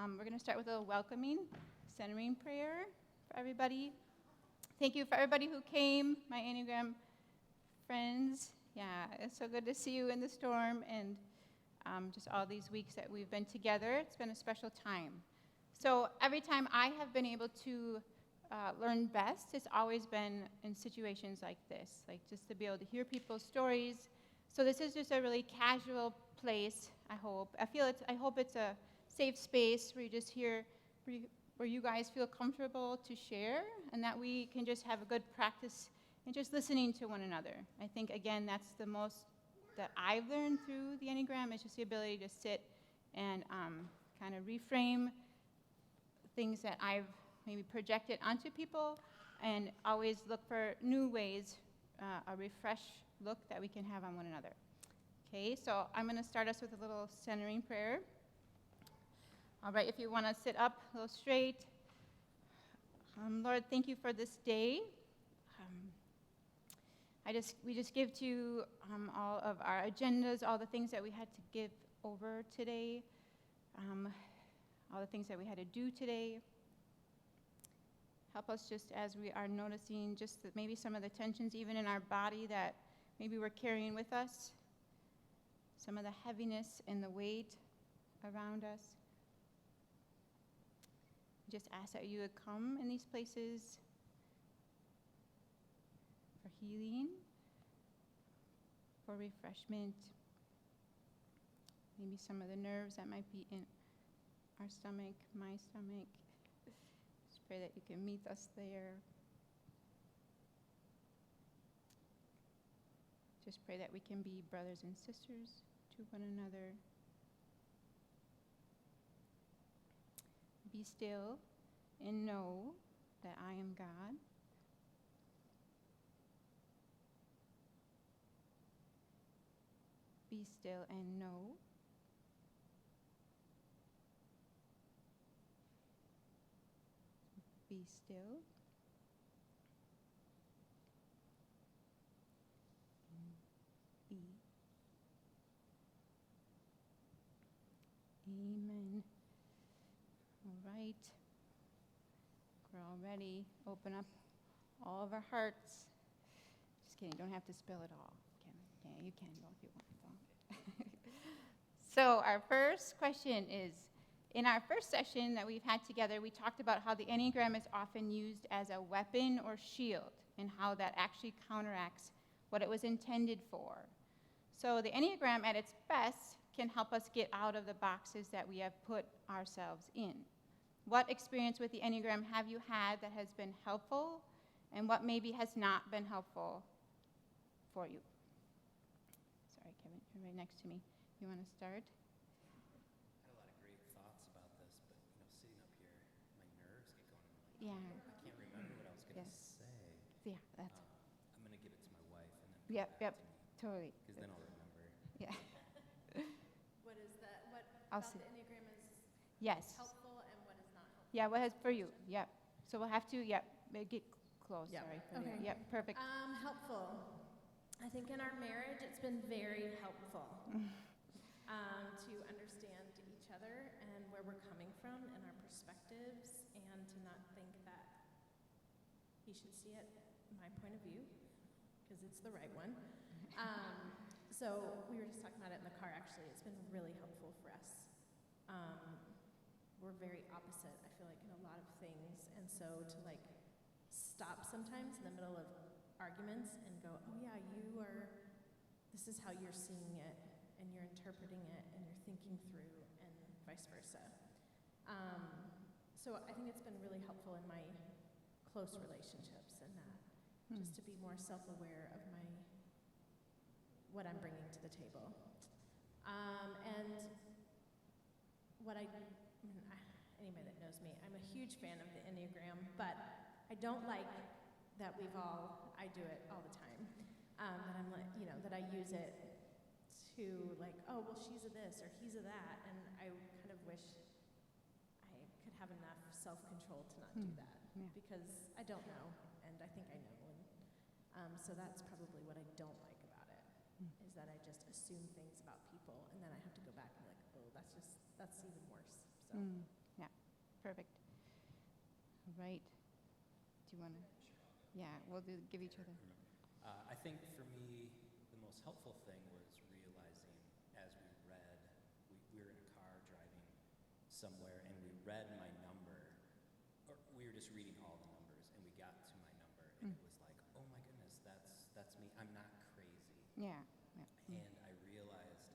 We're going to start with a welcoming, centering prayer for everybody. Thank you for everybody who came, my Enneagram friends. Yeah, it's so good to see you in the storm and just all these weeks that we've been together. It's been a special time. So every time I have been able to learn best, it's always been in situations like this, like just to be able to hear people's stories. So this is just a really casual place, I hope. I hope it's a safe space where you just hear, where you guys feel comfortable to share, and that we can just have a good practice in just listening to one another. I think, again, that's the most that I've learned through the Enneagram, is just the ability to sit and kind of reframe things that I've maybe projected onto people, and always look for new ways, a refresh look that we can have on one another. Okay, so I'm going to start us with a little centering prayer. All right, if you want to sit up a little straight. Lord, thank you for this day. We just give to you all of our agendas, all the things that we had to give over today, all the things that we had to do today. Help us just as we are noticing just that maybe some of the tensions even in our body that maybe we're carrying with us, some of the heaviness and the weight around us. Just ask that you would come in these places for healing, for refreshment, maybe some of the nerves that might be in our stomach, my stomach. Just pray that you can meet us there. Just pray that we can be brothers and sisters to one another. Be still and know that I am God. Be still and know. Be still. And be. Amen. All right. We're all ready. Open up all of our hearts. Just kidding. Don't have to spill it all. Yeah, you can go if you want. So our first question is, in our first session that we've had together, we talked about how the Enneagram is often used as a weapon or shield, and how that actually counteracts what it was intended for. So the Enneagram at its best can help us get out of the boxes that we have put ourselves in. What experience with the Enneagram have you had that has been helpful, and what maybe has not been helpful for you? Sorry, Kevin, you're right next to me. You want to start? I had a lot of great thoughts about this, but sitting up here, my nerves get going. Yeah. I can't remember what I was going to say. Yeah, that's. I'm going to give it to my wife, and then Yep, back to me, totally. because then I'll remember. Yeah. What is that? What I'll about see. the Enneagram is Yes. helpful and what is not helpful? Yeah, what has for you? Yep. So we'll have to, get close. Yep. Sorry. Okay. Yep, perfect. Helpful. I think in our marriage, it's been very helpful to understand each other and where we're coming from and our perspectives, and to not think that he should see it my point of view, because it's the right one. So we were just talking about it in the car, actually. It's been really helpful for us. We're very opposite, I feel like, in a lot of things, and so to stop sometimes in the middle of arguments and go, oh yeah, this is how you're seeing it, and you're interpreting it, and you're thinking through, and vice versa. So I think it's been really helpful in my close relationships, and that just to be more self-aware of what I'm bringing to the table. And anybody that knows me, I'm a huge fan of the Enneagram, but I don't like that I do it all the time. That I'm that I use it to oh, well, she's a this or he's a that, and I kind of wish I could have enough self-control to not do that, because I don't know, and I think I know, and so that's probably what I don't like about it, is that I just assume things about people, and then I have to go back and be like, oh, that's even worse. So Perfect. All right. Do you want to? Yeah, we'll give each other. I think for me, the most helpful thing was realizing as we read, we were in a car driving somewhere, and we read my number, or we were just reading all the numbers, and we got to my number, and it was like, oh my goodness, that's me. I'm not crazy. Yeah. Yeah. And I realized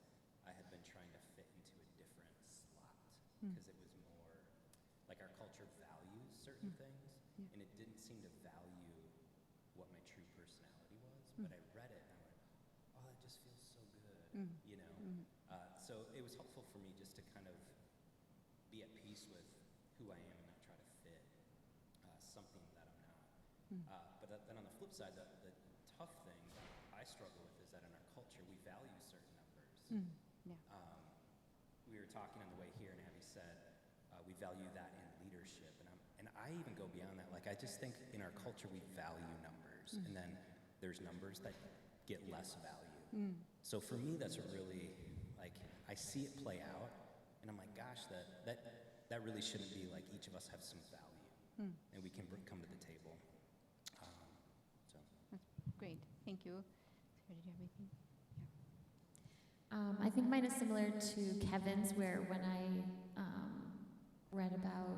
I had been trying to fit into a different slot because it was more like our culture values certain things, and it didn't seem to value what my true personality was. But I read it and I went, oh, that just feels so good, you know? So it was helpful for me just to kind of be at peace with who I am and not try to fit something that I'm not. But then on the flip side, the tough thing that I struggle with is that in our culture, we value certain numbers. Yeah. We were talking on the way here, and Abby said we value that in leadership, and I even go beyond that. Like, I just think in our culture we value numbers, and then there's numbers that get less value. So for me, that's a really, like, I see it play out, and I'm like, gosh, that really shouldn't be. Like, each of us have some value, and we can come to the table. So That's great. Thank you. Sarah, did you have anything? I think mine is similar to Kevin's, where when I read about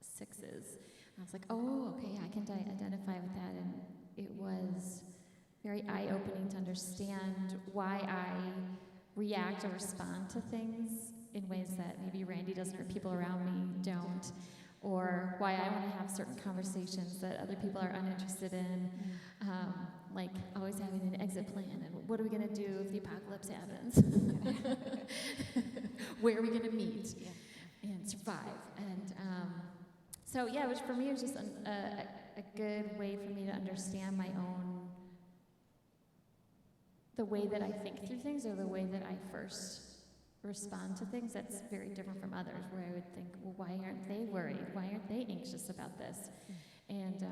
sixes, I was like, oh, okay, I can identify with that. And it was very eye-opening to understand why I react or respond to things in ways that maybe Randy doesn't or people around me don't, or why I want to have certain conversations that other people are uninterested in, like always having an exit plan and what are we going to do if the apocalypse happens? Where are we going to meet and survive? And so, yeah, which for me was just a good way for me to understand my own, the way that I think through things, or the way that I first respond to things. That's very different from others, where I would think, well, why aren't they worried? Why aren't they anxious about this? And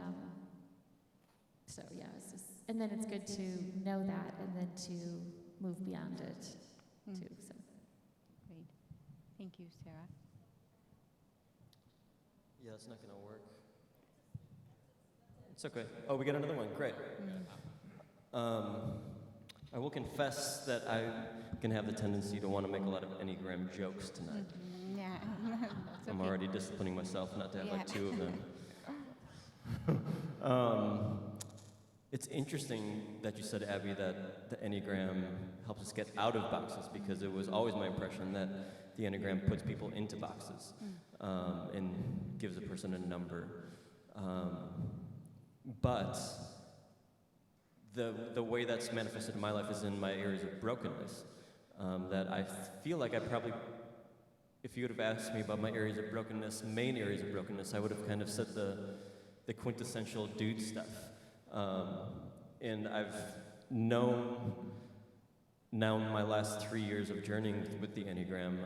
so, yeah, it's just, and then it's good to know that and then to move beyond it, too. So. Great. Thank you, Sarah. Yeah, it's not going to work. It's okay. Oh, we got another one. Great. I will confess that I can have the tendency to want to make a lot of Enneagram jokes tonight. Yeah. I'm already disciplining myself not to have like two of them. It's interesting that you said, Abby, that the Enneagram helps us get out of boxes, because it was always my impression that the Enneagram puts people into boxes and gives a person a number. But the way that's manifested in my life is in my areas of brokenness. That I feel like I probably, if you would have asked me about my areas of brokenness, main areas of brokenness, I would have kind of said the quintessential dude stuff. And I've known now in my last 3 years of journeying with the Enneagram,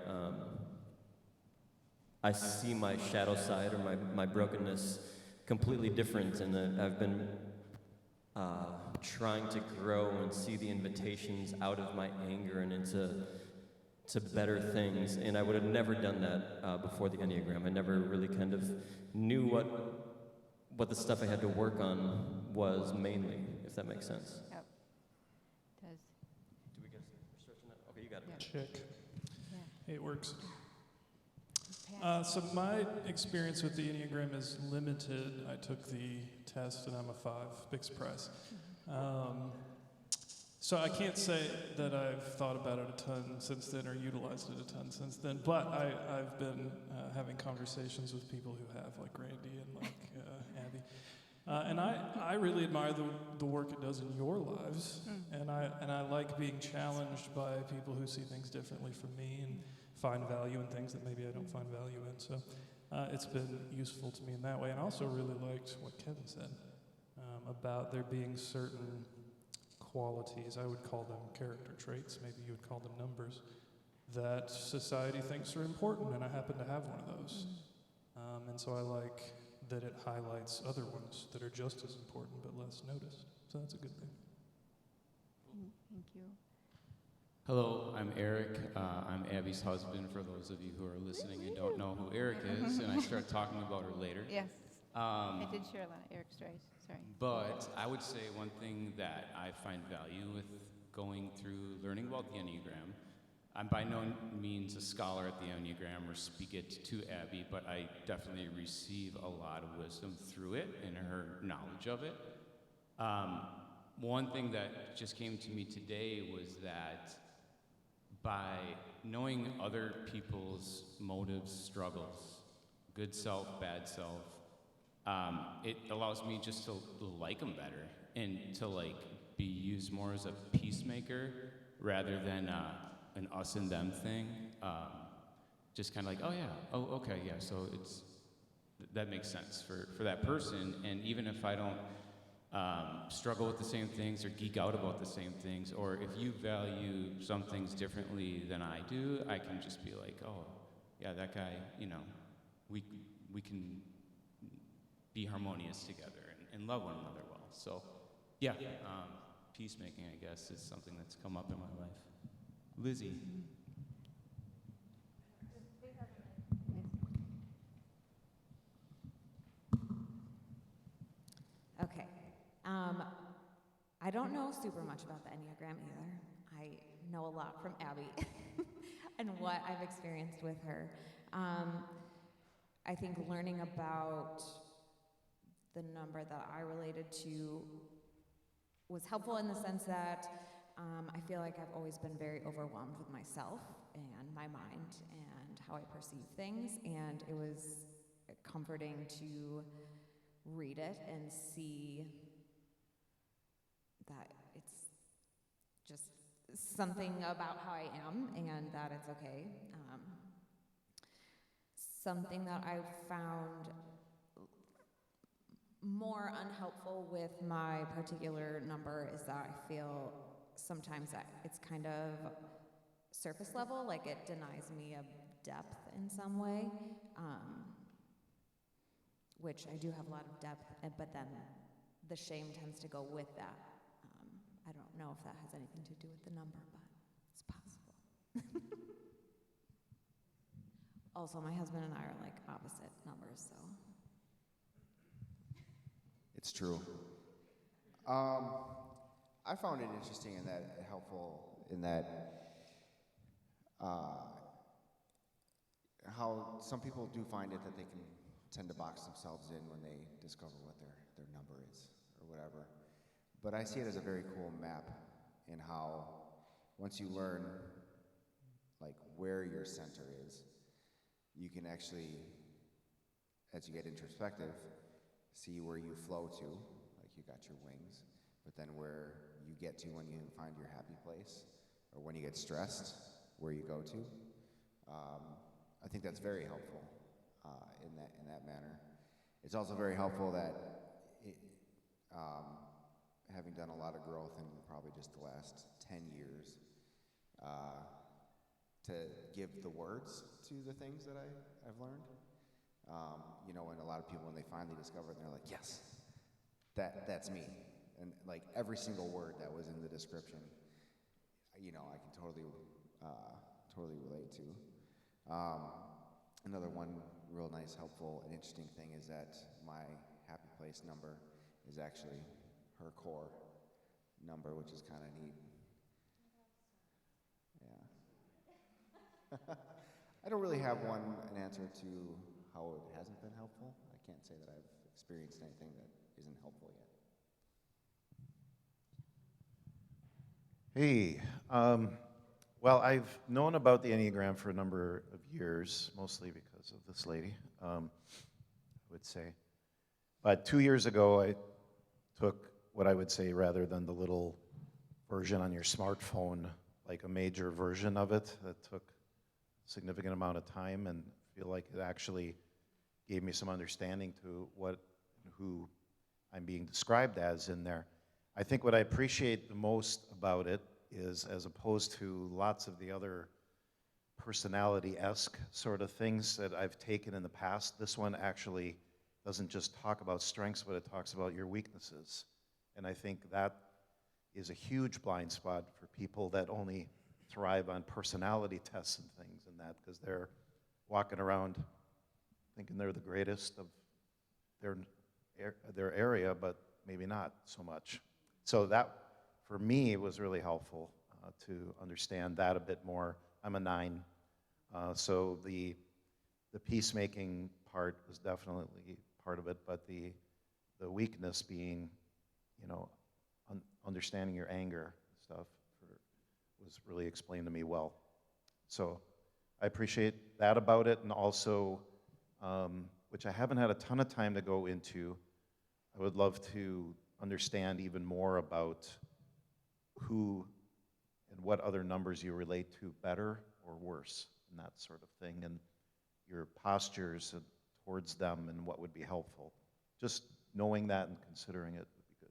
I see my shadow side or my brokenness completely different, and that I've been trying to grow and see the invitations out of my anger and into better things. And I would have never done that before the Enneagram. I never really kind of knew what the stuff I had to work on was mainly, if that makes sense. Yep. It does. Do we get a stretching that? Okay, you got it. Yeah. Check. Yeah. It works. Pass. So my experience with the Enneagram is limited. I took the test and I'm a 5, big surprise. So I can't say that I've thought about it a ton since then or utilized it a ton since then, but I've been having conversations with people who have, like Randy and like Abby. And I really admire the work it does in your lives, and I like being challenged by people who see things differently from me and find value in things that maybe I don't find value in. So it's been useful to me in that way. And I also really liked what Kevin said about there being certain qualities, I would call them character traits, maybe you would call them numbers, that society thinks are important, and I happen to have one of those. And so I like that it highlights other ones that are just as important but less noticed. So that's a good thing. Thank you. Hello, I'm Eric. I'm Abby's husband, for those of you who are listening and don't know who Eric is, and I start talking about her later. Yes. I did share a lot of Eric's stories. Sorry. But I would say one thing that I find value with going through learning about the Enneagram, I'm by no means a scholar at the Enneagram or speak it to Abby, but I definitely receive a lot of wisdom through it and her knowledge of it. One thing that just came to me today was that by knowing other people's motives, struggles, good self, bad self, it allows me just to like them better and to like be used more as a peacemaker rather than an us and them thing. Just kind of like, oh yeah, oh okay, yeah. So that makes sense for that person. And even if I don't struggle with the same things or geek out about the same things, or if you value some things differently than I do, I can just be like, oh yeah, that guy, we can be harmonious together and love one another well. So yeah, peacemaking, I guess, is something that's come up in my life. Lizzie. Okay. I don't know super much about the Enneagram either. I know a lot from Abby and what I've experienced with her. I think learning about the number that I related to was helpful in the sense that I feel like I've always been very overwhelmed with myself and my mind and how I perceive things, and it was comforting to read it and see that it's just something about how I am and that it's okay. Something that I've found more unhelpful with my particular number is that I feel sometimes that it's kind of surface level, like it denies me of depth in some way, which I do have a lot of depth, but then the shame tends to go with that. I don't know if that has anything to do with the number, but it's possible. Also, my husband and I are like opposite numbers, so. It's true. I found it interesting and that helpful in that how some people do find it that they can tend to box themselves in when they discover what their number is or whatever. But I see it as a very cool map in how once you learn like where your center is, you can actually, as you get introspective, see where you flow to, like you got your wings, but then where you get to when you find your happy place, or when you get stressed, where you go to. I think that's very helpful in that manner. It's also very helpful that having done a lot of growth in probably just the last 10 years, to give the words to the things that I've learned. And a lot of people, when they finally discover it, they're like, yes, that's me. And like every single word that was in the description, I can totally relate to. Another one real nice, helpful, and interesting thing is that my happy place number is actually her core number, which is kind of neat. Yeah. I don't really have an answer to how it hasn't been helpful. I can't say that I've experienced anything that isn't helpful yet. Hey, well, I've known about the Enneagram for a number of years, mostly because of this lady, I would say. But 2 years ago, I took what I would say, rather than the little version on your smartphone, like a major version of it that took a significant amount of time, and feel like it actually gave me some understanding to who I'm being described as in there. I think what I appreciate the most about it is, as opposed to lots of the other personality-esque sort of things that I've taken in the past, this one actually doesn't just talk about strengths, but it talks about your weaknesses. And I think that is a huge blind spot for people that only thrive on personality tests and things and that, because they're walking around thinking they're the greatest of their area, but maybe not so much. So that, for me, was really helpful to understand that a bit more. I'm a 9, so the peacemaking part was definitely part of it, but the weakness being, understanding your anger stuff was really explained to me well. So I appreciate that about it, and also, which I haven't had a ton of time to go into, I would love to understand even more about who and what other numbers you relate to better or worse, and that sort of thing, and your postures towards them and what would be helpful. Just knowing that and considering it would be good.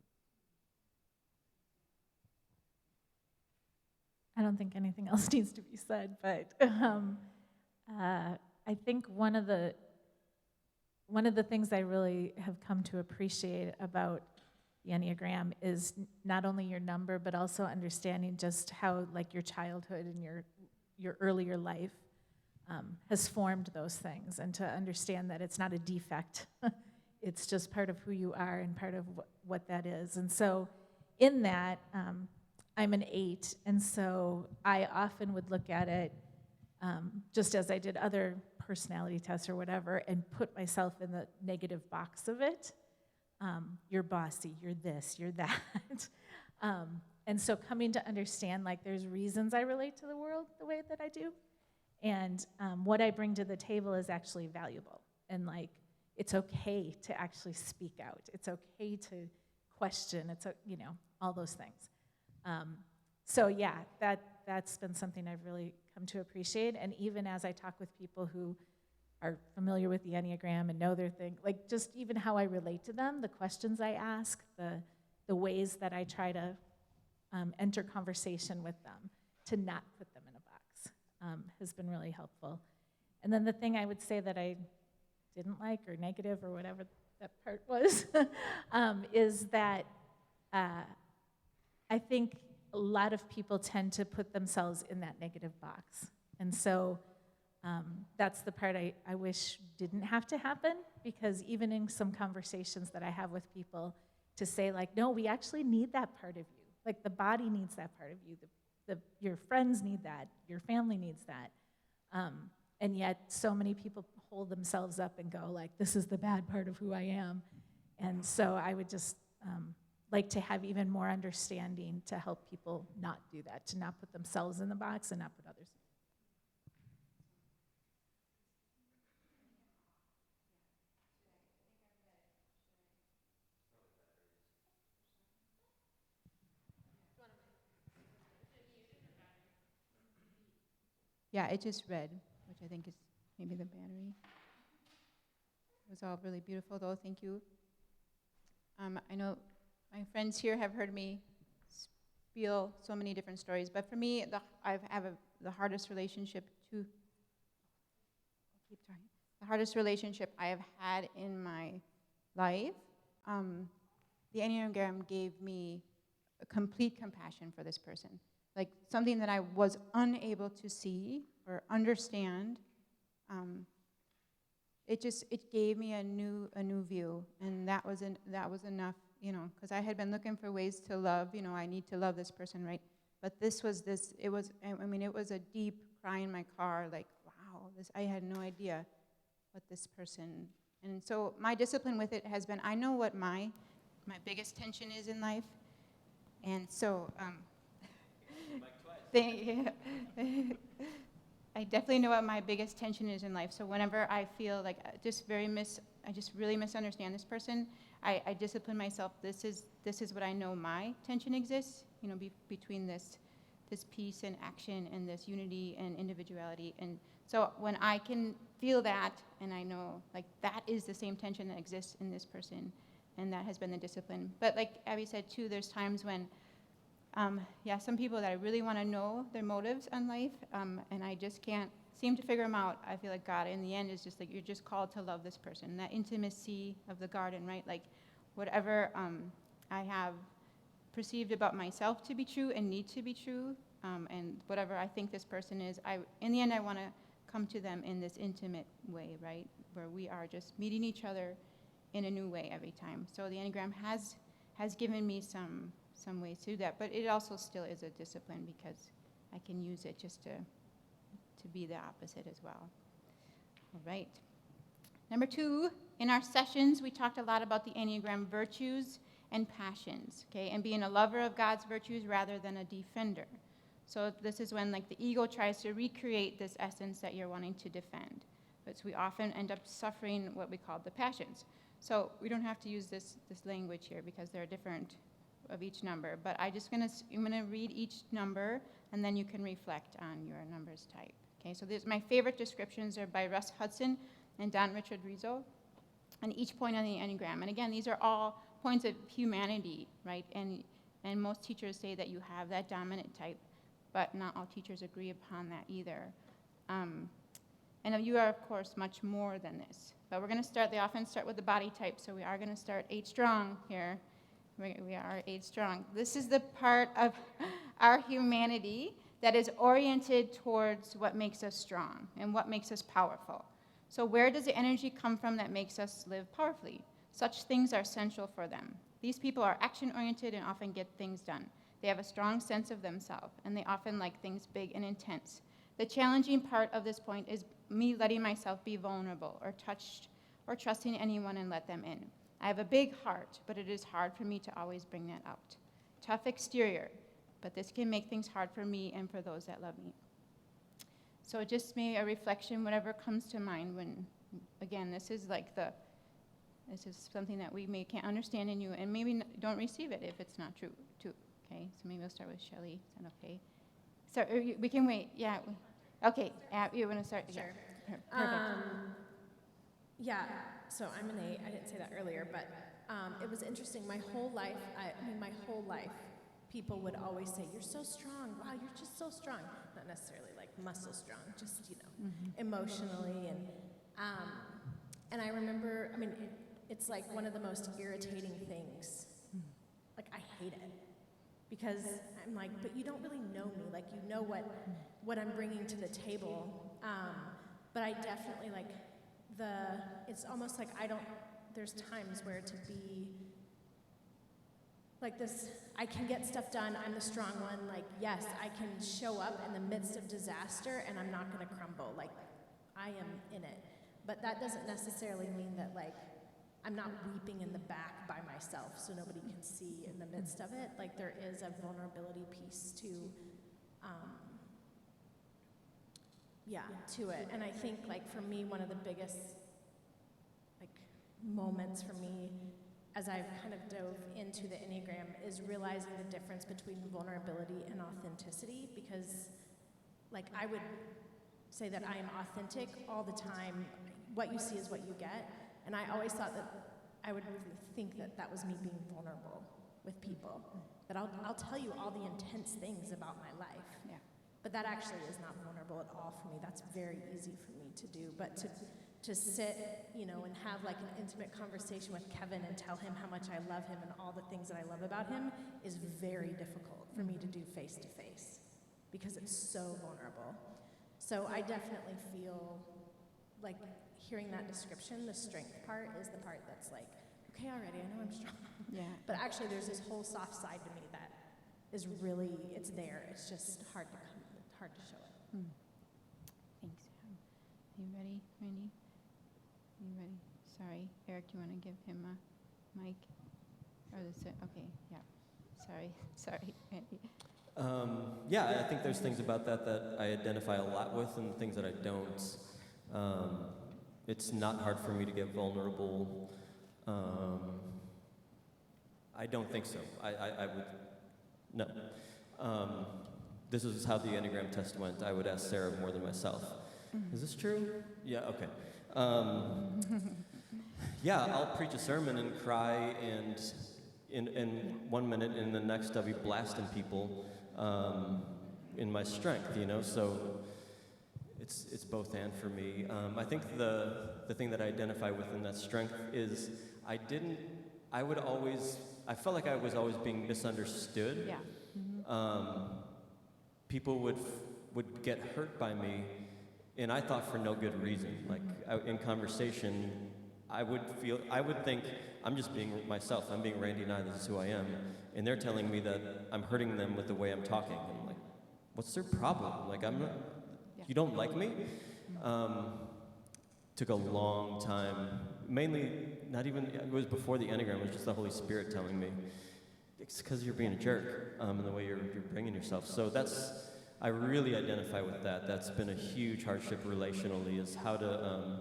I don't think anything else needs to be said, but I think one of the things I really have come to appreciate about the Enneagram is not only your number, but also understanding just how, like, your childhood and your earlier life has formed those things, and to understand that it's not a defect. It's just part of who you are and part of what that is. And so in that, I'm an 8, and so I often would look at it just as I did other personality tests or whatever, and put myself in the negative box of it. You're bossy, you're this, you're that. And so coming to understand, like, there's reasons I relate to the world the way that I do, and what I bring to the table is actually valuable. And, like, it's okay to actually speak out. It's okay to question. It's, all those things. So yeah, that's been something I've really come to appreciate. And even as I talk with people who are familiar with the Enneagram and know their thing, like, just even how I relate to them, the questions I ask, the ways that I try to enter conversation with them, to not put them in a box, has been really helpful. And then the thing I would say that I didn't like, or negative, or whatever that part was, is that I think a lot of people tend to put themselves in that negative box. And so that's the part I wish didn't have to happen, because even in some conversations that I have with people, to say, like, no, we actually need that part of you. Like, the body needs that part of you. Your friends need that. Your family needs that. And yet so many people hold themselves up and go, like, this is the bad part of who I am. And so I would just like to have even more understanding to help people not do that, to not put themselves in the box and not put others. Yeah, it just read, which I think is maybe the battery. It was all really beautiful, though. Thank you. I know my friends here have heard me spiel so many different stories, but for me, I have the hardest relationship the hardest relationship I have had in my life. The Enneagram gave me a complete compassion for this person, like something that I was unable to see or understand. It gave me a new view, and that was enough, because I had been looking for ways to love. I need to love this person, right? But it was a deep cry in my car, like, wow, I had no idea what this person. And so my discipline with it has been, I know what my biggest tension is in life, and so I definitely know what my biggest tension is in life. So whenever I feel like I just really misunderstand this person, I discipline myself. This is what I know my tension exists. Between this peace and action and this unity and individuality. And so when I can feel that, and I know, like, that is the same tension that exists in this person, and that has been the discipline. But like Abby said too, there's times when some people that I really want to know their motives in life, and I just can't seem to figure them out. I feel like God, in the end, is just like, you're just called to love this person. That intimacy of the garden, right? Like, whatever I have perceived about myself to be true and need to be true, and whatever I think this person is, in the end, I want to come to them in this intimate way, right? Where we are just meeting each other in a new way every time. So the Enneagram has given me some ways to do that, but it also still is a discipline because I can use it just to be the opposite as well. All right. Number 2, in our sessions, we talked a lot about the Enneagram virtues and passions, okay, and being a lover of God's virtues rather than a defender. So this is when, like, the ego tries to recreate this essence that you're wanting to defend. But we often end up suffering what we call the passions. So we don't have to use this language here because they're different of each number. But I'm going to read each number, and then you can reflect on your number's type. Okay, so my favorite descriptions are by Russ Hudson and Don Richard Rizzo, and each point on the Enneagram. And again, these are all points of humanity, right? And most teachers say that you have that dominant type, but not all teachers agree upon that either. And you are, of course, much more than this. But they often start with the body type, so we are going to start 8 strong here. We are 8 strong. This is the part of our humanity that is oriented towards what makes us strong and what makes us powerful. So where does the energy come from that makes us live powerfully? Such things are essential for them. These people are action-oriented and often get things done. They have a strong sense of themselves, and they often like things big and intense. The challenging part of this point is me letting myself be vulnerable or touched or trusting anyone and let them in. I have a big heart, but it is hard for me to always bring that out. Tough exterior, but this can make things hard for me and for those that love me. So just maybe a reflection, whatever comes to mind when, again, this is something that we can't understand in you, and maybe don't receive it if it's not true, too. Okay, so maybe we'll start with Shelley. Is that okay? So we can wait. Yeah. Okay. You want to start? Sure. Yeah. Perfect. Yeah. So I'm an 8. I didn't say that earlier, but it was interesting. My whole life, people would always say, "You're so strong. Wow, you're just so strong." Not necessarily like muscle strong, just emotionally and I remember. It's like one of the most irritating things. Like I hate it. Because I'm like, but you don't really know me. Like, you know what I'm bringing to the table. But I definitely it's almost like there's times where to be like this, I can get stuff done, I'm the strong one. Like, yes, I can show up in the midst of disaster and I'm not going to crumble. Like, I am in it. But that doesn't necessarily mean that, like, I'm not weeping in the back by myself so nobody can see in the midst of it. Like, there is a vulnerability piece to it. And I think, like, for me, one of the biggest, like, moments for me as I've kind of dove into the Enneagram is realizing the difference between vulnerability and authenticity, because, like, I would say that I am authentic all the time. What you see is what you get. And I always thought that I would think that that was me being vulnerable with people. That I'll tell you all the intense things about my life. Yeah. But that actually is not vulnerable at all for me. That's very easy for me to do. But to sit, and have like an intimate conversation with Kevin and tell him how much I love him and all the things that I love about him is very difficult for me to do face to face because it's so vulnerable. So I definitely feel like hearing that description, the strength part is the part that's like, okay, already, I know I'm strong. Yeah. But actually there's this whole soft side to me that is really, it's there. It's just hard to show it. Thanks. Are you ready, Randy? Are you ready? Sorry. Eric, do you want to give him a mic? Or is it? Okay, yeah. Sorry, Randy. Yeah, I think there's things about that I identify a lot with and things that I don't. It's not hard for me to get vulnerable. I don't think so. I would, no. This is how the Enneagram test went. I would ask Sarah more than myself. Is this true? Yeah, okay. Yeah, I'll preach a sermon and cry and in 1 minute, and the next I'll be blasting people in my strength, so it's both and for me. I think the thing that I identify within that strength is I felt like I was always being misunderstood. Yeah. people would get hurt by me, and I thought for no good reason. Like in conversation, I would think I'm just being myself. I'm being Randy and this is who I am. And they're telling me that I'm hurting them with the way I'm talking. And I'm like, what's their problem? Like, I'm not, you don't like me? Took a long time. Mainly, not even, it was before the Enneagram, it was just the Holy Spirit telling me, it's because you're being a jerk, and the way you're bringing yourself. So I really identify with that. That's been a huge hardship relationally, is how to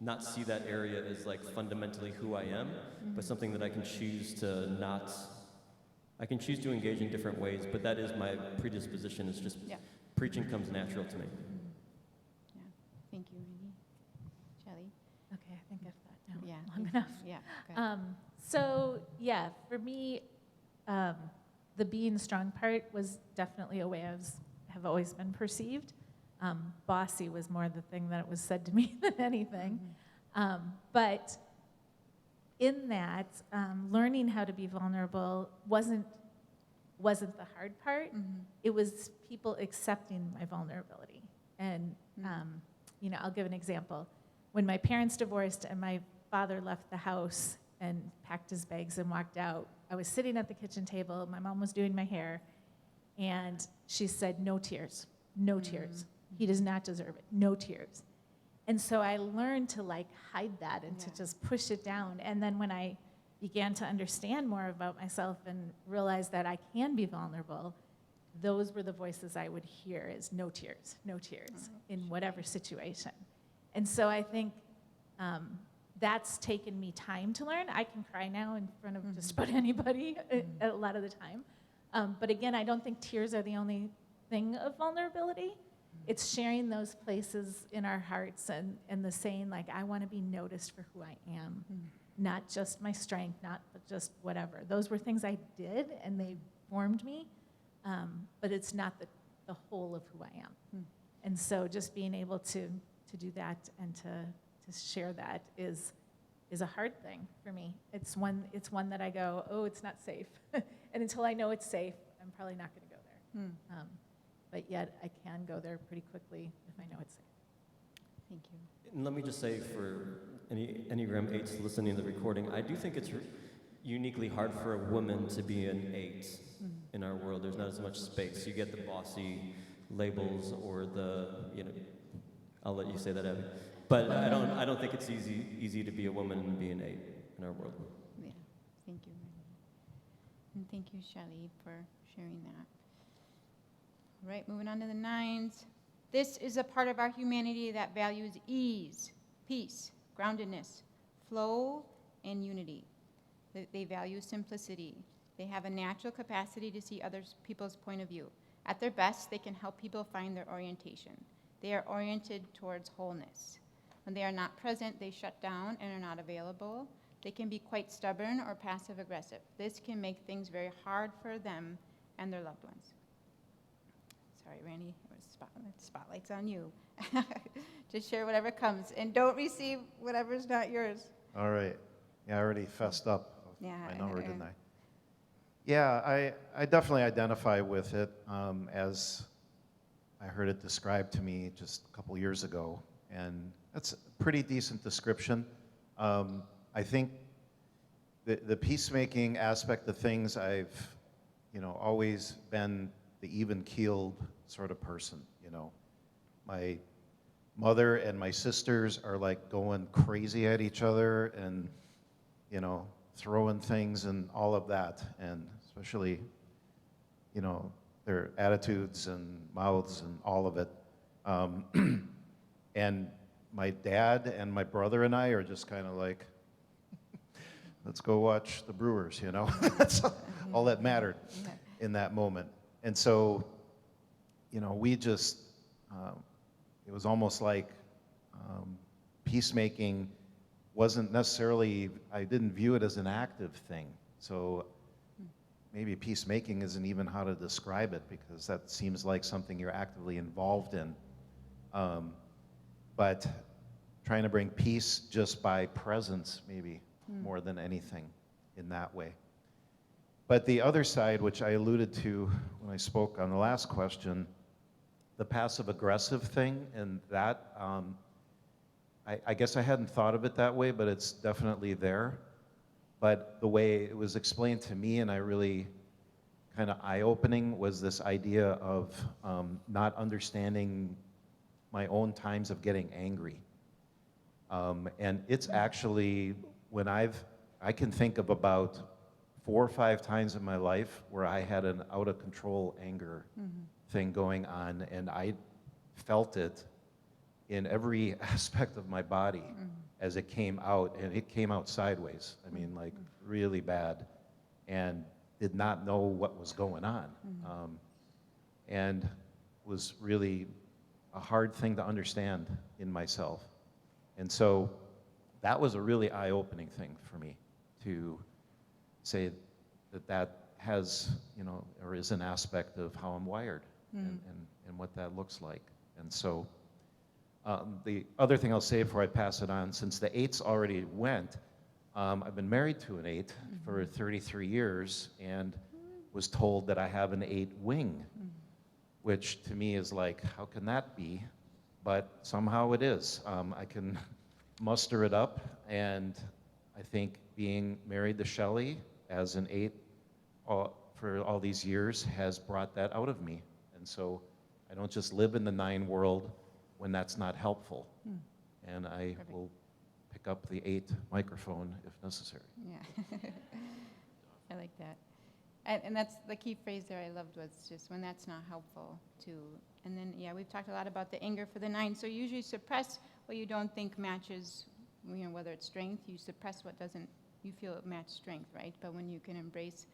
not see that area as like fundamentally who I am, but something that I can choose to not, I can choose to engage in different ways, but that is my predisposition. It's just preaching comes natural to me. Yeah, thank you, Randy. Shelley? Okay, I think I've thought now Yeah, long enough. Yeah, good. So, yeah, for me, the being strong part was definitely a way have always been perceived. Bossy was more the thing that was said to me than anything. But in that, learning how to be vulnerable wasn't the hard part. It was people accepting my vulnerability. And, I'll give an example. When my parents divorced and my father left the house and packed his bags and walked out, I was sitting at the kitchen table. My mom was doing my hair. And she said, no tears, no tears. He does not deserve it, no tears. And so I learned to hide that and to just push it down. And then when I began to understand more about myself and realize that I can be vulnerable, those were the voices I would hear is no tears in whatever situation. And so I think that's taken me time to learn. I can cry now in front of just about anybody a lot of the time. But again, I don't think tears are the only thing of vulnerability. It's sharing those places in our hearts and the saying, I want to be noticed for who I am, not just my strength, not just whatever. Those were things I did, and they formed me, but it's not the whole of who I am. And so just being able to do that and to share that is a hard thing for me. It's one that I go, oh, it's not safe. And until I know it's safe, I'm probably not going to go there. But yet I can go there pretty quickly if I know it's safe. Thank you. And let me just say, for any Enneagram 8s listening to the recording, I do think it's uniquely hard for a woman to be an 8 in our world. There's not as much space. You get the bossy labels or I'll let you say that, Abby. But I don't think it's easy to be a woman and be an 8 in our world. Yeah, thank you, Randy. And thank you, Shelley, for sharing that. All right, moving on to the 9s. This is a part of our humanity that values ease, peace, groundedness, flow, and unity. They value simplicity. They have a natural capacity to see other people's point of view. At their best, they can help people find their orientation. They are oriented towards wholeness. When they are not present, they shut down and are not available. They can be quite stubborn or passive-aggressive. This can make things very hard for them and their loved ones. Sorry, Randy, spotlight's on you. Just share whatever comes, and don't receive whatever's not yours. All right. Yeah, I already fessed up Yeah, my number, didn't I? Yeah, I definitely identify with it as I heard it described to me just a couple years ago, and that's a pretty decent description. I think the peacemaking aspect of things, I've always been the even-keeled sort of person. My mother and my sisters are going crazy at each other and throwing things and all of that, and especially their attitudes and mouths and all of it. And my dad and my brother and I are just kind of let's go watch the Brewers, That's all that mattered in that moment. And so, we just, it was almost like peacemaking wasn't necessarily, I didn't view it as an active thing. So maybe peacemaking isn't even how to describe it, because that seems like something you're actively involved in. But trying to bring peace just by presence, maybe more than anything in that way. But the other side, which I alluded to when I spoke on the last question, the passive-aggressive thing, and that, I guess I hadn't thought of it that way, but it's definitely there. But the way it was explained to me, and I really kind of eye-opening, was this idea of not understanding my own times of getting angry. And it's actually, when I can think of about 4 or 5 times in my life where I had an out-of-control anger thing going on, and I felt it in every aspect of my body as it came out, and it came out sideways. I mean, like, really bad, and did not know what was going on. And was really a hard thing to understand in myself. And so that was a really eye-opening thing for me, to say that that has, you know, or is an aspect of how I'm wired and what that looks like. And so the other thing I'll say before I pass it on, since the 8s already went, I've been married to an 8 for 33 years and was told that I have an 8 wing, which to me is like, how can that be? But somehow it is. I can muster it up, and I think being married to Shelley as an 8 for all these years has brought that out of me. And so I don't just live in the 9 world when that's not helpful. And I will pick up the 8 microphone if necessary. Yeah. I like that. And that's the key phrase there I loved, was just when that's not helpful to, and then, yeah, we've talked a lot about the anger for the 9. So you usually suppress what you don't think matches, you know, whether it's strength, you suppress what doesn't, you feel it match strength, right? But when you can embrace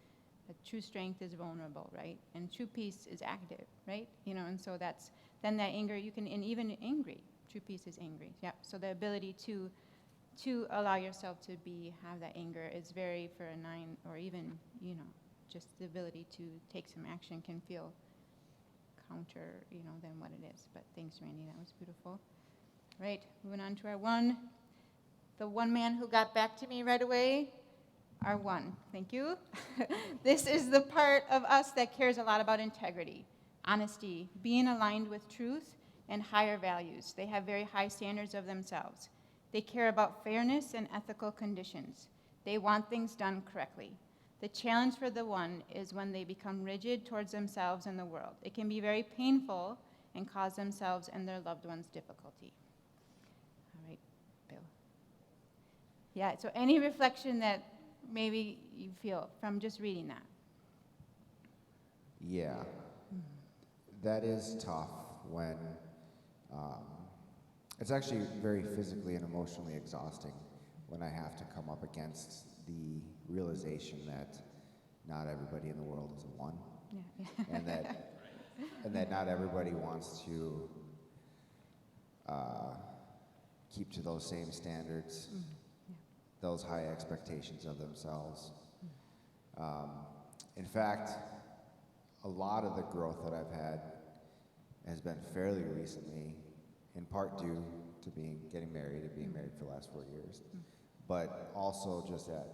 that true strength is vulnerable, right? And true peace is active, right? You know, and so that's, then that anger, you can, and even angry, true peace is angry. Yeah, so the ability to allow yourself to have that anger is very, for a 9, or even, you know, just the ability to take some action can feel counter, you know, than what it is. But thanks, Randy, that was beautiful. Right, moving on to our 1. The one man who got back to me right away, our 1. Thank you. This is the part of us that cares a lot about integrity, honesty, being aligned with truth, and higher values. They have very high standards of themselves. They care about fairness and ethical conditions. They want things done correctly. The challenge for the 1 is when they become rigid towards themselves and the world. It can be very painful and cause themselves and their loved ones difficulty. All right, Bill. Yeah, so any reflection that maybe you feel from just reading that? Yeah, that is tough when it's actually very physically and emotionally exhausting when I have to come up against the realization that not everybody in the world is a 1, and that not everybody wants to keep to those same standards, those high expectations of themselves. In fact, a lot of the growth that I've had has been fairly recently, in part due to getting married and being married for the last 4 years, but also just at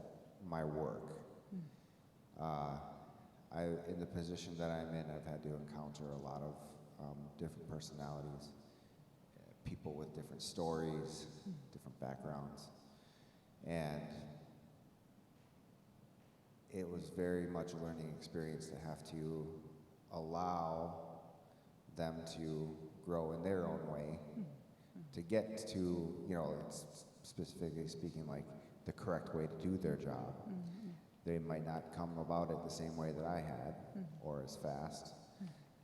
my work. In the position that I'm in, I've had to encounter a lot of different personalities, people with different stories, different backgrounds, and it was very much a learning experience to have to allow them to grow in their own way, to get to, you know, specifically speaking, like the correct way to do their job. They might not come about it the same way that I had, or as fast,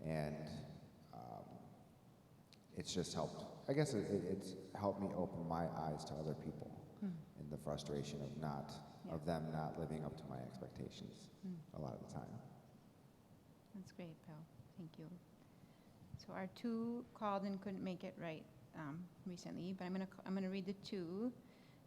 and it's just helped. I guess it's helped me open my eyes to other people and the frustration of them not living up to my expectations a lot of the time. That's great, Bill. Thank you. So our 2 called and couldn't make it right recently, but I'm gonna read the 2.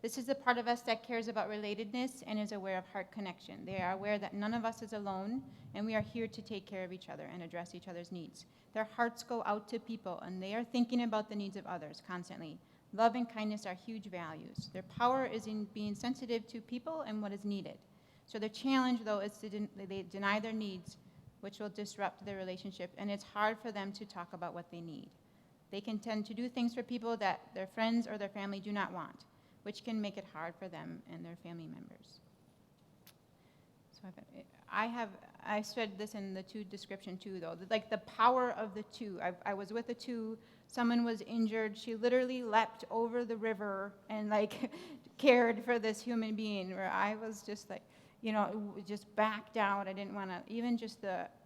This is the part of us that cares about relatedness and is aware of heart connection. They are aware that none of us is alone, and we are here to take care of each other and address each other's needs. Their hearts go out to people, and they are thinking about the needs of others constantly. Love and kindness are huge values. Their power is in being sensitive to people and what is needed. So the challenge, though, is they deny their needs, which will disrupt their relationship, and it's hard for them to talk about what they need. They can tend to do things for people that their friends or their family do not want, which can make it hard for them and their family members. So I said this in the 2 description too, though, like the power of the 2. I was with a 2, someone was injured, she literally leapt over the river and like cared for this human being, where I was just like, just backed out. I didn't want to,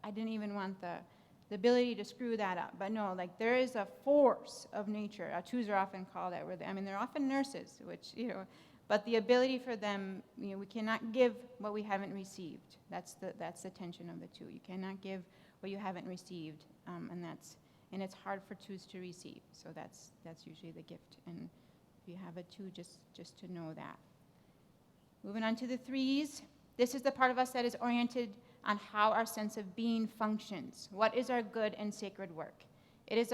I didn't even want the ability to screw that up. But no, like there is a force of nature. 2s are often called that. They're often nurses, which, but the ability for them, we cannot give what we haven't received. That's the tension of the 2. You cannot give what you haven't received, and it's hard for 2s to receive. So that's usually the gift. And if you have a 2, just to know that. Moving on to the 3s. This is the part of us that is oriented on how our sense of being functions. What is our good and sacred work? It is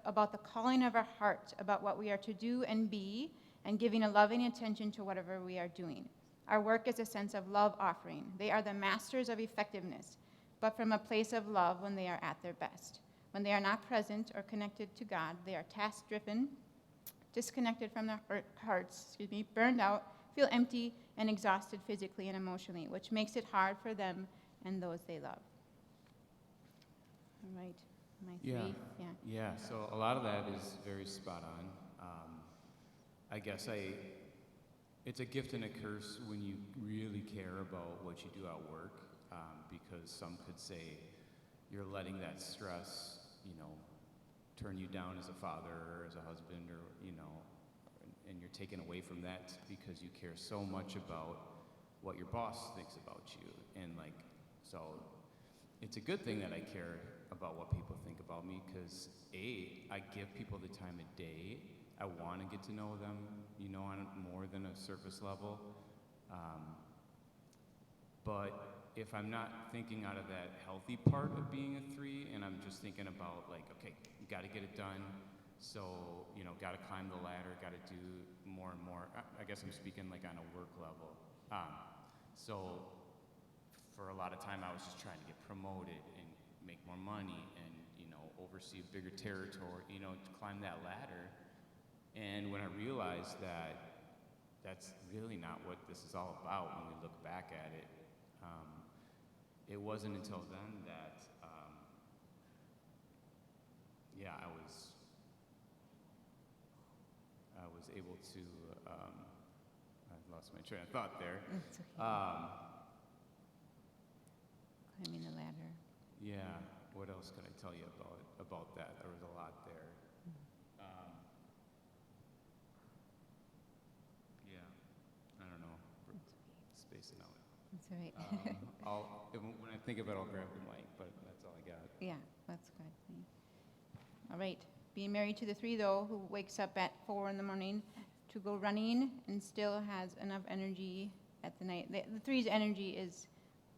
about the calling of our heart, about what we are to do and be, and giving a loving attention to whatever we are doing. Our work is a sense of love offering. They are the masters of effectiveness, but from a place of love when they are at their best. When they are not present or connected to God, they are task-driven, disconnected from their hearts, burned out, feel empty and exhausted physically and emotionally, which makes it hard for them and those they love. All right, my 3. Yeah, so a lot of that is very spot on. I guess it's a gift and a curse when you really care about what you do at work, because some could say you're letting that stress, turn you down as a father or as a husband, or, and you're taken away from that because you care so much about what your boss thinks about you. And so it's a good thing that I care about what people think about me, because I give people the time of day. I want to get to know them, on more than a surface level. But if I'm not thinking out of that healthy part of being a 3, and I'm just thinking about okay, you got to get it done. So, got to climb the ladder, got to do more and more. I guess I'm speaking on a work level. So for a lot of time, I was just trying to get promoted and make more money and, oversee a bigger territory, to climb that ladder. And when I realized that that's really not what this is all about when we look back at it, it wasn't until then that, I was able to, I lost my train of thought there. It's okay. Climbing the ladder. Yeah, what else could I tell you about that? There was a lot there. I don't know, spacing out. That's all right. When I think of it, I'll grab the mic, but that's all I got. Yeah, that's good. All right. Being married to the 3, though, who wakes up at 4 in the morning to go running and still has enough energy at the night. The 3's energy is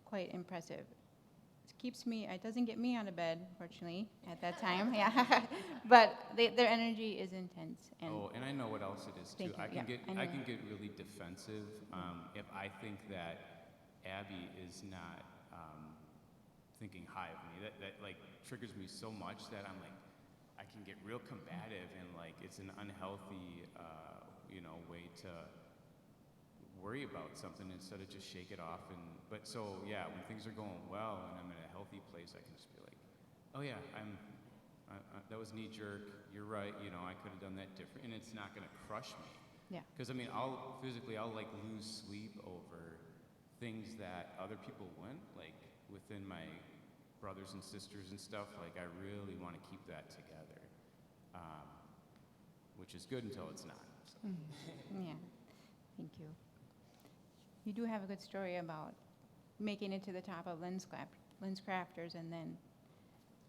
quite impressive. It doesn't get me out of bed, fortunately, at that time. Yeah, but their energy is intense. And I know what else it is too. I can get really defensive if I think that Abby is not thinking high of me. That triggers me so much that I'm I can get real combative, and it's an unhealthy way to worry about something instead of just shake it off. But when things are going well and I'm in a healthy place, I can just be oh yeah, that was knee jerk. You're right. I could have done that different, and it's not going to crush me. Yeah. Because I'll lose sleep over things that other people wouldn't, within my brothers and sisters and stuff. I really want to keep that together, which is good until it's not. So. Yeah. Thank you. You do have a good story about making it to the top of Lens Crafters and then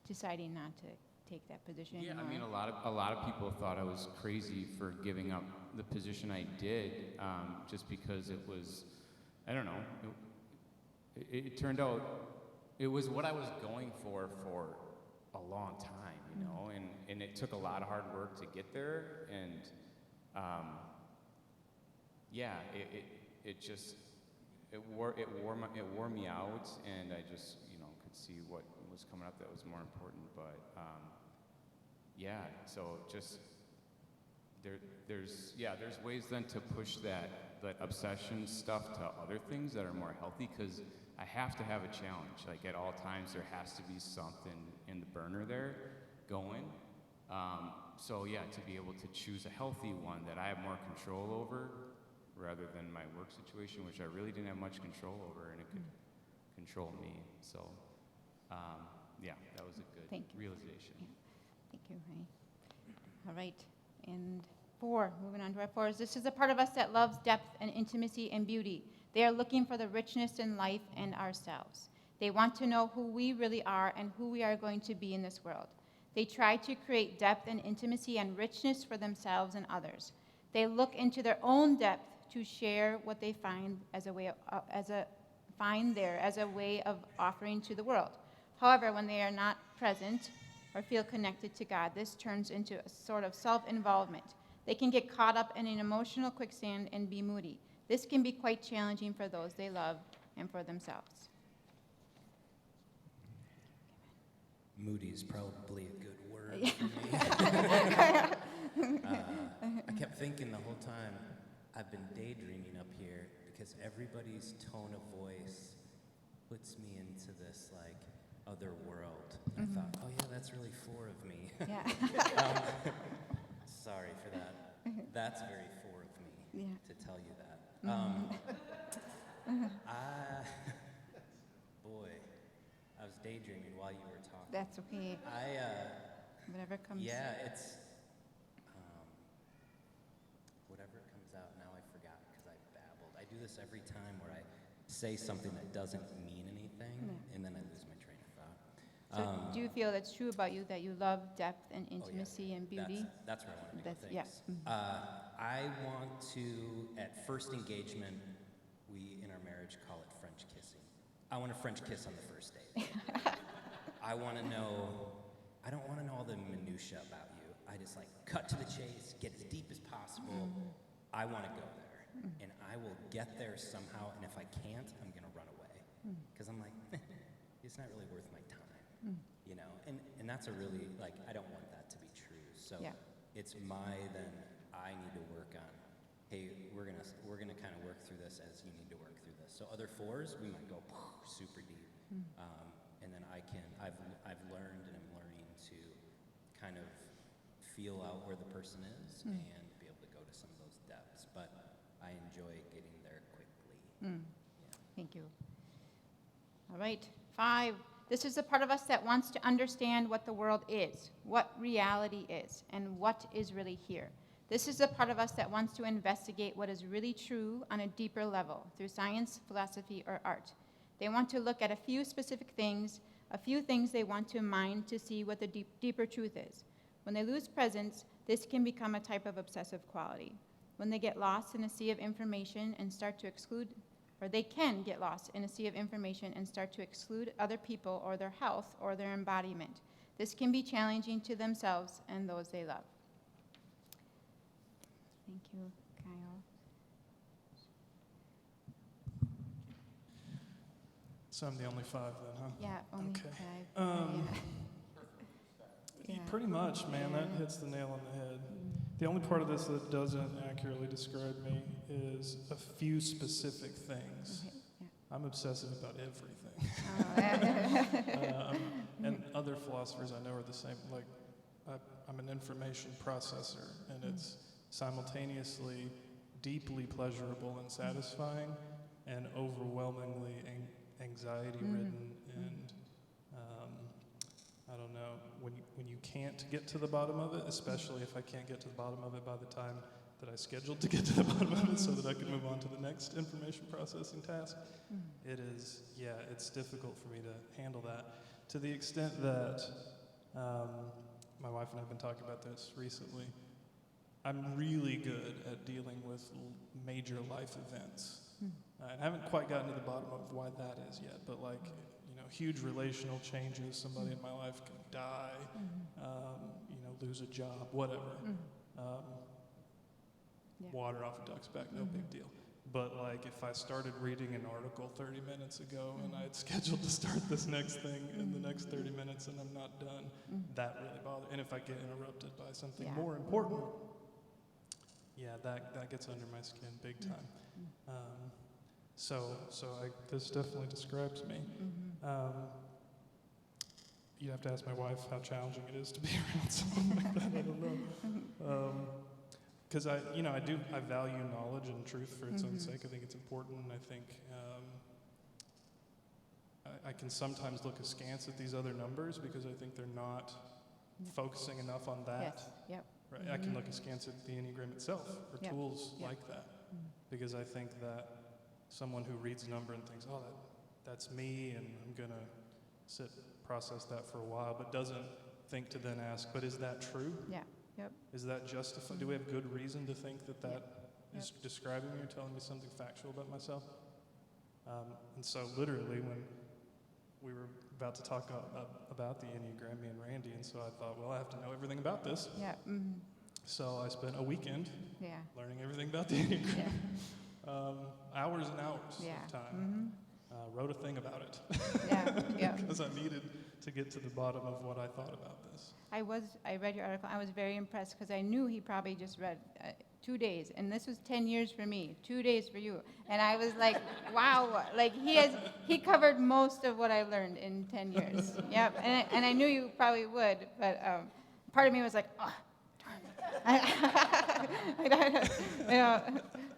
deciding not to take that position anymore. A lot of people thought I was crazy for giving up the position I did, just because it was, I don't know, it turned out it was what I was going for a long time, and it took a lot of hard work to get there, and it wore me out, and I just, could see what was coming up that was more important. But yeah, so just there's ways then to push that obsession stuff to other things that are more healthy, because I have to have a challenge. Like at all times, there has to be something in the burner there going. So yeah, to be able to choose a healthy one that I have more control over, rather than my work situation, which I really didn't have much control over, and it could control me. So yeah, that was a good realization. Yeah. Thank you, Ray. All right, and 4, moving on to our 4s. This is a part of us that loves depth and intimacy and beauty. They are looking for the richness in life and ourselves. They want to know who we really are and who we are going to be in this world. They try to create depth and intimacy and richness for themselves and others. They look into their own depth to share what they find as a way of offering to the world. However, when they are not present or feel connected to God, this turns into a sort of self-involvement. They can get caught up in an emotional quicksand and be moody. This can be quite challenging for those they love and for themselves. Moody is probably a good word for me. I kept thinking the whole time, I've been daydreaming up here because everybody's tone of voice puts me into this like other world. I thought, oh yeah, that's really 4 of me. Yeah. Sorry for that. That's very 4 of me to tell you that. Boy, I was daydreaming while you were talking. That's okay. Whatever comes. Yeah, it's whatever comes out. Now I forgot because I babbled. I do this every time where I say something that doesn't mean anything, and then I lose my train of thought. So do you feel that's true about you, that you love depth and intimacy and beauty? That's where I want to go. Thanks. Yeah. I want to, at first engagement, we in our marriage call it French kissing. I want a French kiss on the first date. I want to know, I don't want to know all the minutia about you. I just like cut to the chase, get as deep as possible. I want to go there. And I will get there somehow, and if I can't, I'm going to run away. Because I'm like, it's not really worth my time. And that's a really, like, I don't want that to be true. So it's then I need to work on, hey, we're gonna kind of work through this as you need to work through this. So other 4s, we might go super deep. And then I've learned and I'm learning to kind of feel out where the person is and be able to go to some of those depths. But I enjoy getting there quickly. Thank you. All right, 5. This is a part of us that wants to understand what the world is, what reality is, and what is really here. This is a part of us that wants to investigate what is really true on a deeper level through science, philosophy, or art. They want to look at a few specific things, a few things they want to mine to see what the deeper truth is. When they lose presence, this can become a type of obsessive quality. When they get lost in a sea of information and start to exclude, or they can get lost in a sea of information and start to exclude other people or their health or their embodiment. This can be challenging to themselves and those they love. Thank you, Kyle. So I'm the only 5 then, huh? Yeah, only Okay. 5. Yeah. Pretty much, man, that hits the nail on the head. The only part of this that doesn't accurately describe me is a few specific things. Okay, yeah. I'm obsessive about everything. Oh. And other philosophers I know are the same. Like, I'm an information processor, and it's simultaneously deeply pleasurable and satisfying, and overwhelmingly anxiety-ridden and I don't know, when you can't get to the bottom of it, especially if I can't get to the bottom of it by the time that I scheduled to get to the bottom of it so that I could move on to the next information processing task, it's difficult for me to handle that. To the extent that my wife and I have been talking about this recently, I'm really good at dealing with major life events. I haven't quite gotten to the bottom of why that is yet, but like, huge relational changes, somebody in my life can die, lose a job, whatever. Water off a duck's back, no big deal. But like if I started reading an article 30 minutes ago and I had scheduled to start this next thing in the next 30 minutes and I'm not done, that really bothers. And if I get interrupted by something more important, that gets under my skin big time. This definitely describes me. You'd have to ask my wife how challenging it is to be around someone like that. I don't know. Because I value knowledge and truth for its own sake. I think it's important, and I think I can sometimes look askance at these other numbers because I think they're not focusing enough on that. Yes. Yep. Right? I can look askance at the Enneagram itself or tools like that, because I think that someone who reads a number and thinks, oh, that's me, and I'm gonna process that for a while, but doesn't think to then ask, but is that true? Yeah. Yep. Is that justified? Do we have good reason to think that is describing me or telling me something factual about myself? And so literally when we were about to talk about the Enneagram, me and Randy, and so I thought, well, I have to know everything about this. Yeah. So I spent a weekend Yeah. learning everything about the Enneagram. Yeah. Hours and hours of time. Wrote a thing about it. Because I needed to get to the bottom of what I thought about this. I read your article. I was very impressed because I knew he probably just read 2 days, and this was 10 years for me, 2 days for you. And I was like, wow, like he covered most of what I learned in 10 years. Yep, and I knew you probably would, but part of me was like, oh, darn it.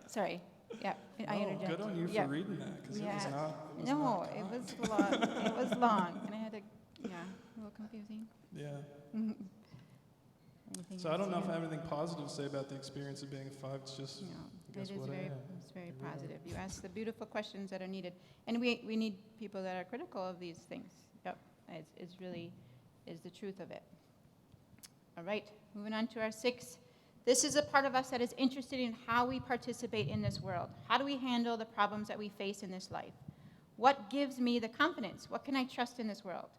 Sorry. Yeah, I interjected. Good on you for reading that, because it was not. It was long. It was long, and I had to. Yeah, a little confusing. Yeah. So I don't know if I have anything positive to say about the experience of being a 5. It's just, it's very positive. You ask the beautiful questions that are needed, and we need people that are critical of these things. Yep, it's really is the truth of it. All right, moving on to our 6. This is a part of us that is interested in how we participate in this world. How do we handle the problems that we face in this life? What gives me the confidence? What can I trust in this world?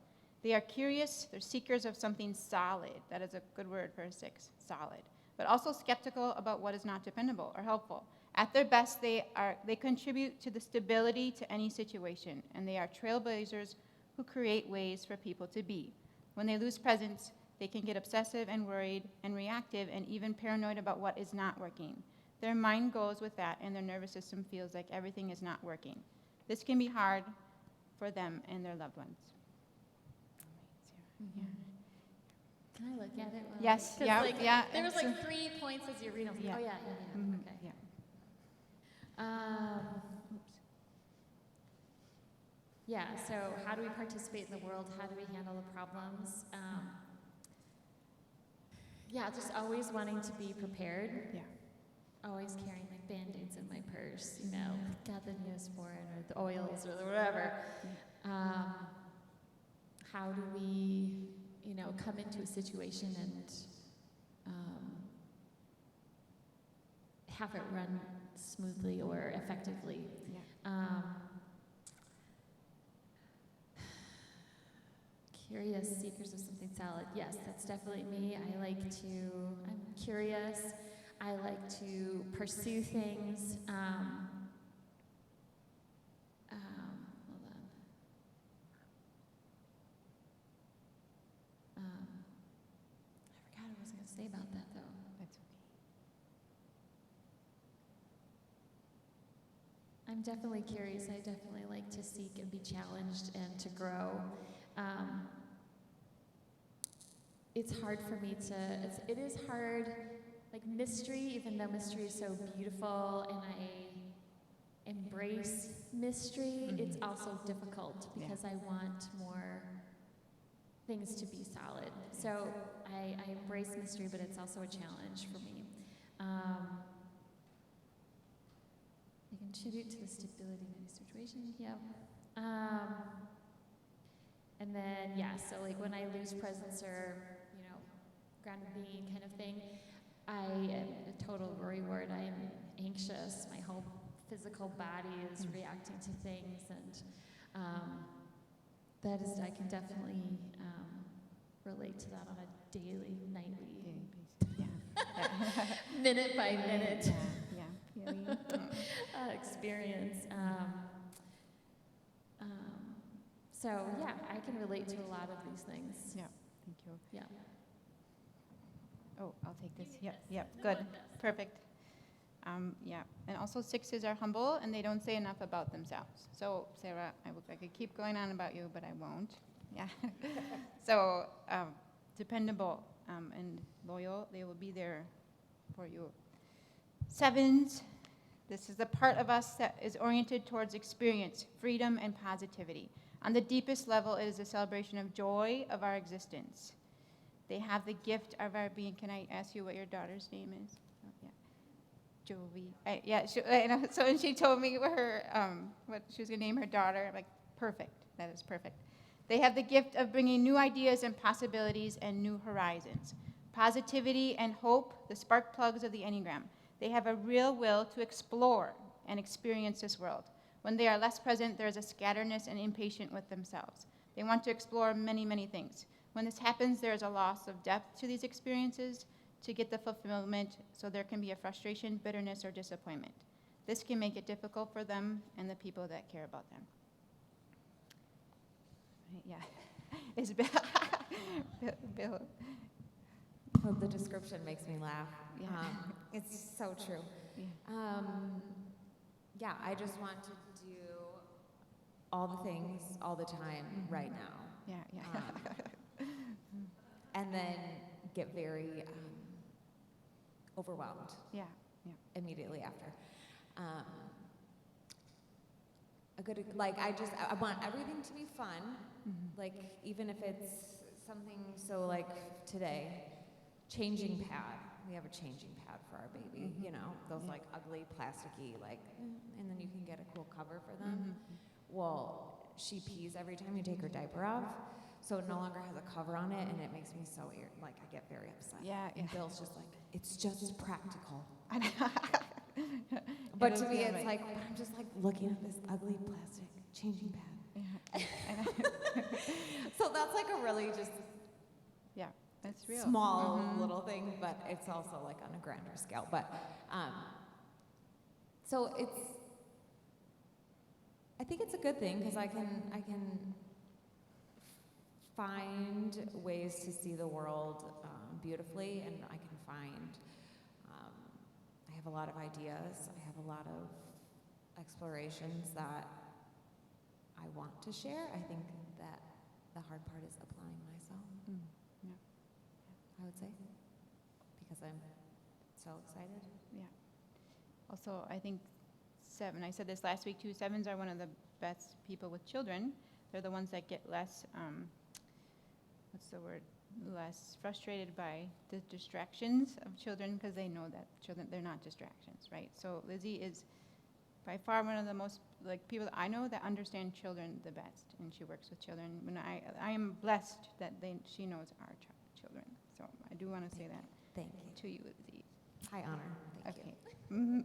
They are curious. They're seekers of something solid. That is a good word for a 6, solid. But also skeptical about what is not dependable or helpful. At their best, they contribute to the stability to any situation, and they are trailblazers who create ways for people to be. When they lose presence, they can get obsessive and worried and reactive and even paranoid about what is not working. Their mind goes with that, and their nervous system feels like everything is not working. This can be hard for them and their loved ones. Can I look at it? Yes, There was like 3 points as you read them. Yeah. Oh, yeah. Okay. Yeah. So how do we participate in the world? How do we handle the problems? Just always wanting to be prepared. Yeah. Always carrying like Band-Aids in my purse, got the Neosporin or the oils or whatever. How do we, come into a situation and have it run smoothly or effectively? Yeah. Curious, seekers of something solid. Yes, that's definitely me. I'm curious. I like to pursue things. Hold on. I forgot what I was going to say about that, though. That's okay. I'm definitely curious. I definitely like to seek and be challenged and to grow. It's hard for me it is hard, like mystery, even though mystery is so beautiful and I embrace mystery, it's also difficult because I want more things to be solid. So I embrace mystery, but it's also a challenge for me. They contribute to the stability of any situation. Yep. And then, so like when I lose presence or, grounded being kind of thing, I am a total worry ward. I am anxious. My whole physical body is reacting to things, and I can definitely relate to that on a daily, nightly, basis. Yeah. minute by minute. Yeah. So, yeah, I can relate to a lot of these things. Yeah, thank you. Yeah. Oh, I'll take this. Yep, good, perfect. Yeah, and also 6s are humble and they don't say enough about themselves. So, Sarah, I could keep going on about you, but I won't. Yeah. So, dependable and loyal, they will be there for you. 7s, this is the part of us that is oriented towards experience, freedom, and positivity. On the deepest level, it is a celebration of joy of our existence. They have the gift of our being. Can I ask you what your daughter's name is? Oh, yeah. Jovi. Yeah, so and she told me what she was going to name her daughter. I'm like, perfect. That is perfect. They have the gift of bringing new ideas and possibilities and new horizons. Positivity and hope, the spark plugs of the Enneagram. They have a real will to explore and experience this world. When they are less present, there is a scatteredness and impatient with themselves. They want to explore many, many things. When this happens, there is a loss of depth to these experiences to get the fulfillment, so there can be a frustration, bitterness, or disappointment. This can make it difficult for them and the people that care about them. Yeah. Is Bill? Bill. Well, the description makes me laugh. Yeah. It's so true. Yeah. Yeah, I just want to do all the things all the time right now. Yeah. And then get very overwhelmed Yeah. immediately after. I want everything to be fun, like even if it's something so like today, changing pad. We have a changing pad for our baby, you know, those like ugly plasticky and then you can get a cool cover for them. Well, she pees every time you take her diaper off, so it no longer has a cover on it, and it makes me so I get very upset. Yeah. And Bill's just like, it's just practical. Yeah. But to me, it's like, I'm just like looking at this ugly plastic changing pad. Yeah. So that's like a really just That's real. small little thing, but it's also like on a grander scale. But so I think it's a good thing because I can find ways to see the world beautifully, and I can find I have a lot of ideas. I have a lot of explorations that I want to share. I think that the hard part is applying myself. Yeah. I would say, because I'm so excited. Yeah. Also, I think 7, I said this last week too, 7s are one of the best people with children. They're the ones that get less, less frustrated by the distractions of children because they know that children, they're not distractions, right? So Lizzie is by far one of the most, people that I know that understand children the best, and she works with children. When I am blessed that she knows our children. So I do want to say that. Thank you. To you, Lizzie. High honor. Thank you. Okay.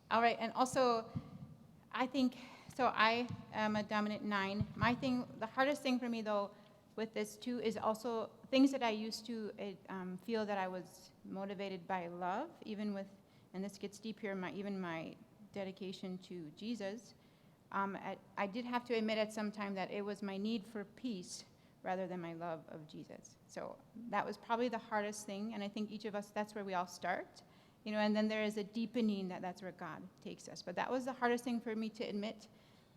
All right, and also, I think, so I am a dominant 9. The hardest thing for me, though, with this, too, is also things that I used to feel that I was motivated by love, even with, and this gets deep here, even my dedication to Jesus. I did have to admit at some time that it was my need for peace rather than my love of Jesus. So that was probably the hardest thing, and I think each of us, that's where we all start. And then there is a deepening that's where God takes us. But that was the hardest thing for me to admit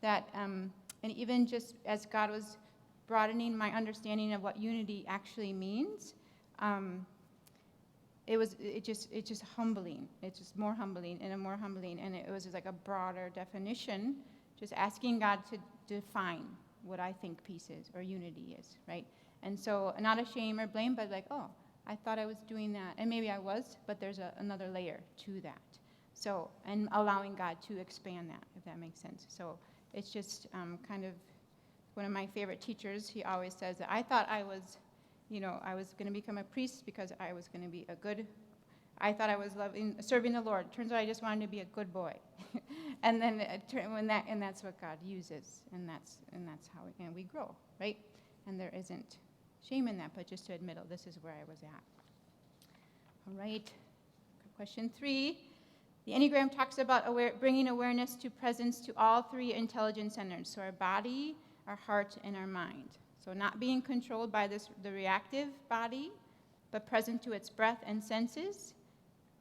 that, and even just as God was broadening my understanding of what unity actually means, it's just humbling. It's just more humbling and more humbling, and it was just like a broader definition, just asking God to define what I think peace is or unity is, right? And so not a shame or blame, but I thought I was doing that, and maybe I was, but there's another layer to that. So, and allowing God to expand that, if that makes sense. So it's just kind of one of my favorite teachers. He always says that I thought I was going to become a priest because I was going to be I thought I was serving the Lord. Turns out I just wanted to be a good boy. And then and that's what God uses, and that's how we grow, right? And there isn't shame in that, but just to admit, this is where I was at. All right. Question 3. The Enneagram talks about bringing awareness to presence to all 3 intelligence centers. So our body, our heart, and our mind. So not being controlled by the reactive body, but present to its breath and senses,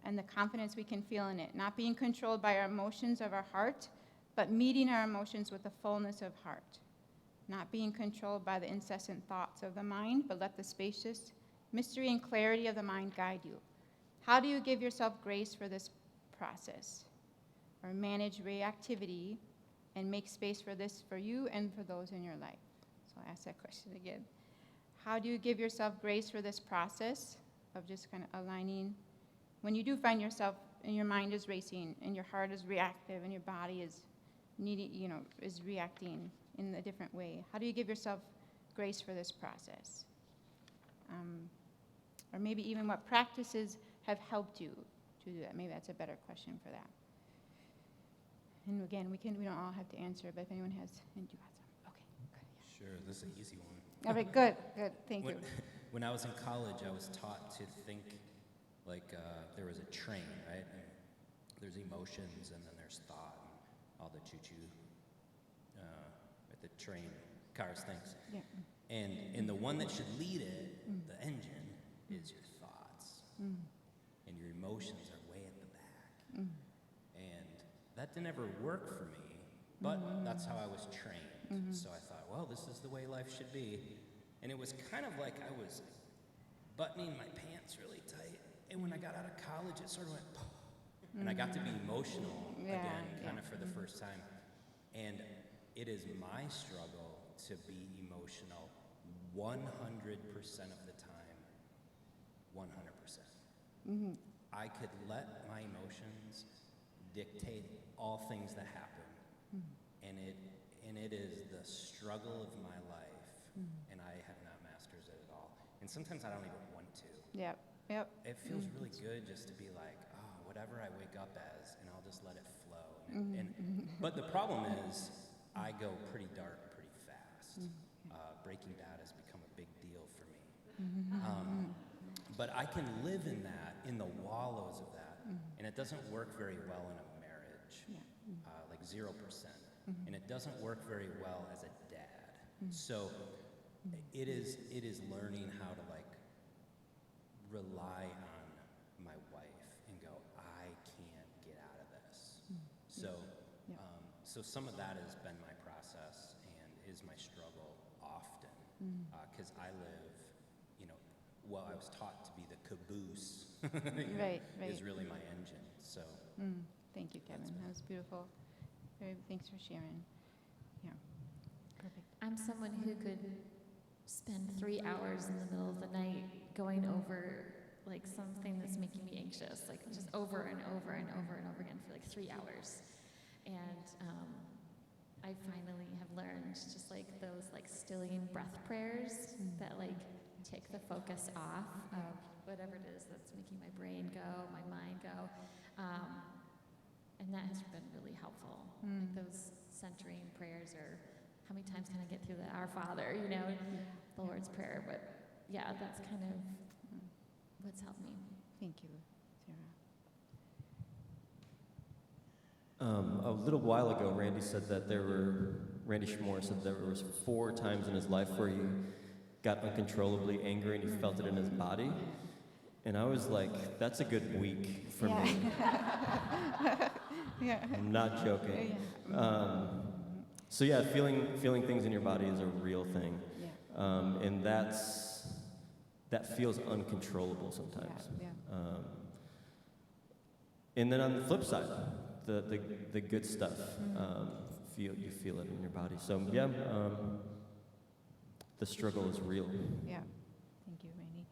and the confidence we can feel in it. Not being controlled by our emotions of our heart, but meeting our emotions with the fullness of heart. Not being controlled by the incessant thoughts of the mind, but let the spacious mystery and clarity of the mind guide you. How do you give yourself grace for this process? Or manage reactivity and make space for this for you and for those in your life? So I'll ask that question again. How do you give yourself grace for this process of just kind of aligning? When you do find yourself and your mind is racing and your heart is reactive and your body is needing, is reacting in a different way, how do you give yourself grace for this process? Or maybe even what practices have helped you to do that? Maybe that's a better question for that. And again, we don't all have to answer, but if anyone has, and you got some. Okay, good. Yeah. Sure, this is an easy one. All right, good, thank you. When I was in college, I was taught to think like there was a train, right? And there's emotions, and then there's thought, and all the choo-choo, the train, cars, things. Yeah. And the one that should lead it, the engine, is your thoughts. And your emotions are way at the back. And that didn't ever work for me, but that's how I was trained. So I thought, well, this is the way life should be. And it was kind of like I was buttoning my pants really tight. And when I got out of college, it sort of went, and I got to be emotional again, kind of for the first time. And it is my struggle to be emotional 100% of the time, 100%. I could let my emotions dictate all things that happen, and it is the struggle of my life, and I have not mastered it at all. And sometimes I don't even want to. Yep. It feels really good just to be like, whatever I wake up as, and I'll just let it flow. But the problem is, I go pretty dark pretty fast. Breaking Bad has become a big deal for me. But I can live in that, in the wallows of that, and it doesn't work very well in a marriage, like 0%. And it doesn't work very well as a dad. So it is learning how to rely on my wife and go, I can't get out of this. So some of that has been my process and is my struggle often, because I live, I was taught to be the caboose, Right. is really my engine. So Thank you, Kevin. That was beautiful. Thanks for sharing. Yeah, perfect. I'm someone who could spend 3 hours in the middle of the night going over something that's making me anxious, just over and over and over and over again for 3 hours. And I finally have learned just those stilling breath prayers that take the focus off of whatever it is that's making my brain go, my mind go. And that has been really helpful. Those centering prayers, or how many times can I get through the Our Father, the Lord's Prayer. But yeah, that's kind of what's helped me. Thank you, A Sarah. little while ago, Randy said that Randy Schmore said there was 4 times in his life where he got uncontrollably angry and he felt it in his body. And I was like, that's a good week for me. Yeah. I'm not joking. So yeah, feeling things in your body is a real thing. And that feels uncontrollable sometimes. And then on the flip side, the good stuff, you feel it in your body. So yeah, the struggle is real. Yeah. Thank you, Randy.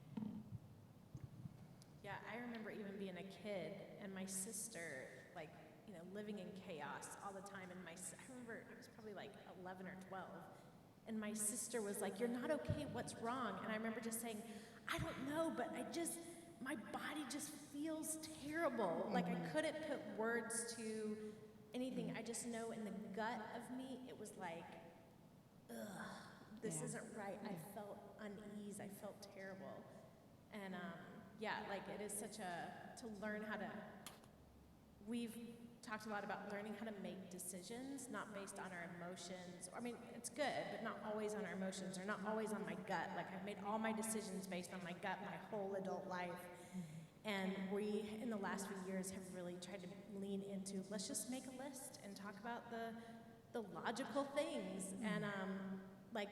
Yeah, I remember even being a kid and my sister, living in chaos all the time. And I remember I was probably 11 or 12. And my sister was like, "You're not okay, what's wrong?" And I remember just saying, "I don't know, but my body just feels terrible." I couldn't put words to anything. I just know in the gut of me, it was like, ugh, this isn't right. I felt unease. I felt terrible. And it is such to learn how to, talked a lot about learning how to make decisions, not based on our emotions. I mean, it's good, but not always on our emotions, or not always on my gut. Like, I've made all my decisions based on my gut my whole adult life. And we, in the last few years, have really tried to lean into, let's just make a list and talk about the logical things. And, like,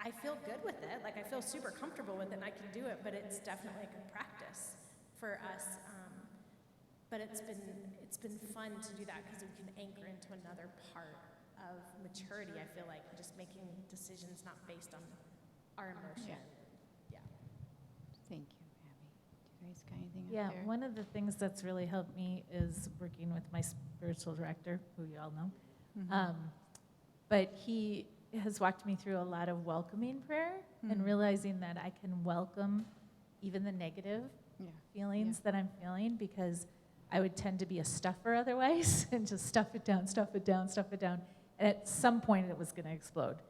I feel good with it. Like, I feel super comfortable with it, and I can do it, but it's definitely a good practice for us. But it's been fun to do that because we can anchor into another part of maturity, I feel like, just making decisions not based on our emotion. Yeah. Thank you, Abby. Do you guys got anything Yeah, up there? one of the things that's really helped me is working with my spiritual director, who you all know. Mhm. But he has walked me through a lot of welcoming prayer and Mhm. realizing that I can welcome even the negative Yeah. feelings that I'm feeling, because I would tend to be a stuffer otherwise and just stuff it down, stuff it down, stuff it down. And at some point it was going to explode.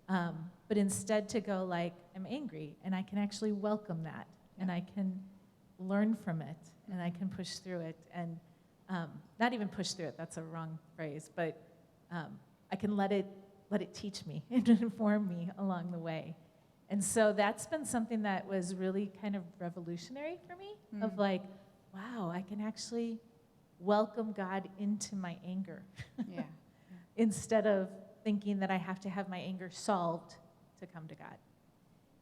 But instead to go like, I'm angry, and I can actually welcome that, and I can learn from it, and I can push through it. And not even push through it, that's a wrong phrase, but I can let it teach me and inform me along the way. And so that's been something that was really kind of revolutionary for me, of like, wow, I can actually welcome God into my anger. Yeah. Instead of thinking that I have to have my anger solved to come to God.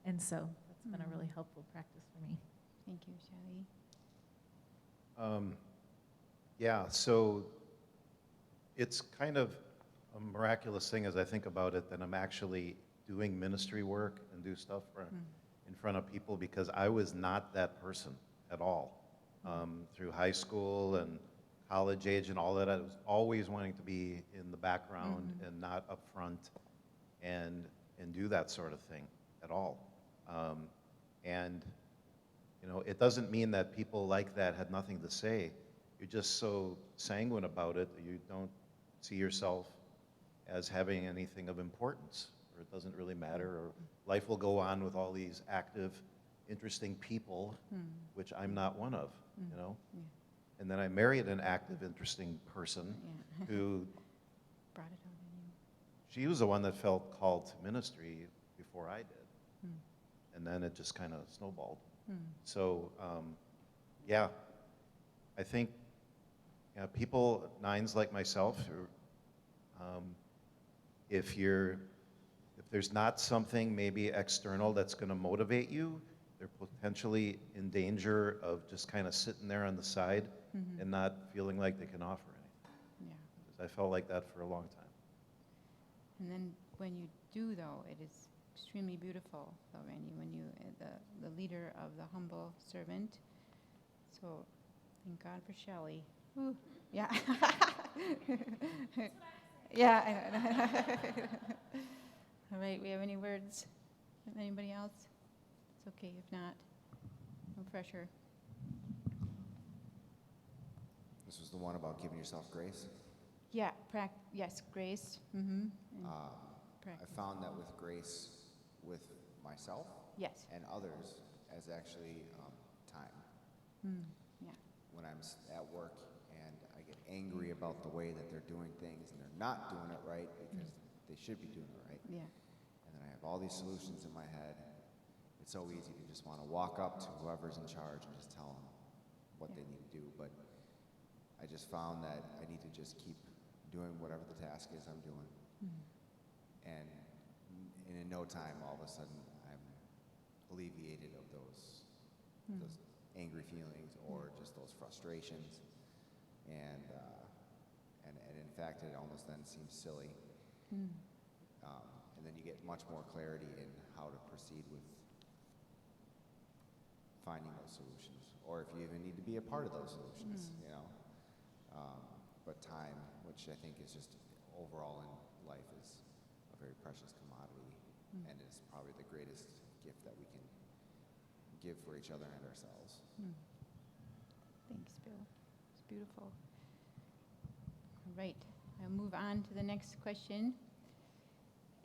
And so that's been a really helpful practice for me. Thank you, Shelly. Yeah, so it's kind of a miraculous thing as I think about it that I'm actually doing ministry work and do stuff in front of people, because I was not that person at all. Through high school and college age and all that, I was always wanting to be in the background and not up front and do that sort of thing at all. And you know, it doesn't mean that people like that had nothing to say. You're just so sanguine about it that you don't see yourself as having anything of importance, or it doesn't really matter, or life will go on with all these active, interesting people, which I'm not one of, you know? Yeah. And then I married an active, interesting person Yeah. who, Brought it out in you. she was the one that felt called to ministry before I did. And then it just kind of snowballed. So, yeah, I think people, nines like myself, if there's not something maybe external that's going to motivate you, they're potentially in danger of just kind of sitting there on the side and not feeling like they can offer anything. Yeah. 'Cause I felt like that for a long time. And then when you do, though, it is extremely beautiful, though, Randy, when you, the leader of the humble servant. So thank God for Shelly. Ooh, yeah. Yeah, I know. All right, we have any words? Anybody else? It's okay if not. No pressure. This was the one about giving yourself grace. Yeah, yes, grace. Mm-hmm. I found that with grace with myself Yes. and others as actually time. Yeah. When I'm at work and I get angry about the way that they're doing things and they're not doing it right because they should be doing it right. Yeah. And then I have all these solutions in my head. It's so easy to just want to walk up to whoever's in charge and just tell them what they need to do. But I just found that I need to just keep doing whatever the task is I'm doing. And in no time, all of a sudden, I'm alleviated of those angry feelings or just those frustrations. And in fact, it almost then seems silly. And then you get much more clarity in how to proceed with finding those solutions, or if you even need to be a part of those solutions, you know. But time, which I think is just overall in life, is a very precious commodity, and is probably the greatest gift that we can give for each other and ourselves. Thanks, Bill. It's beautiful. All right, I'll move on to the next question.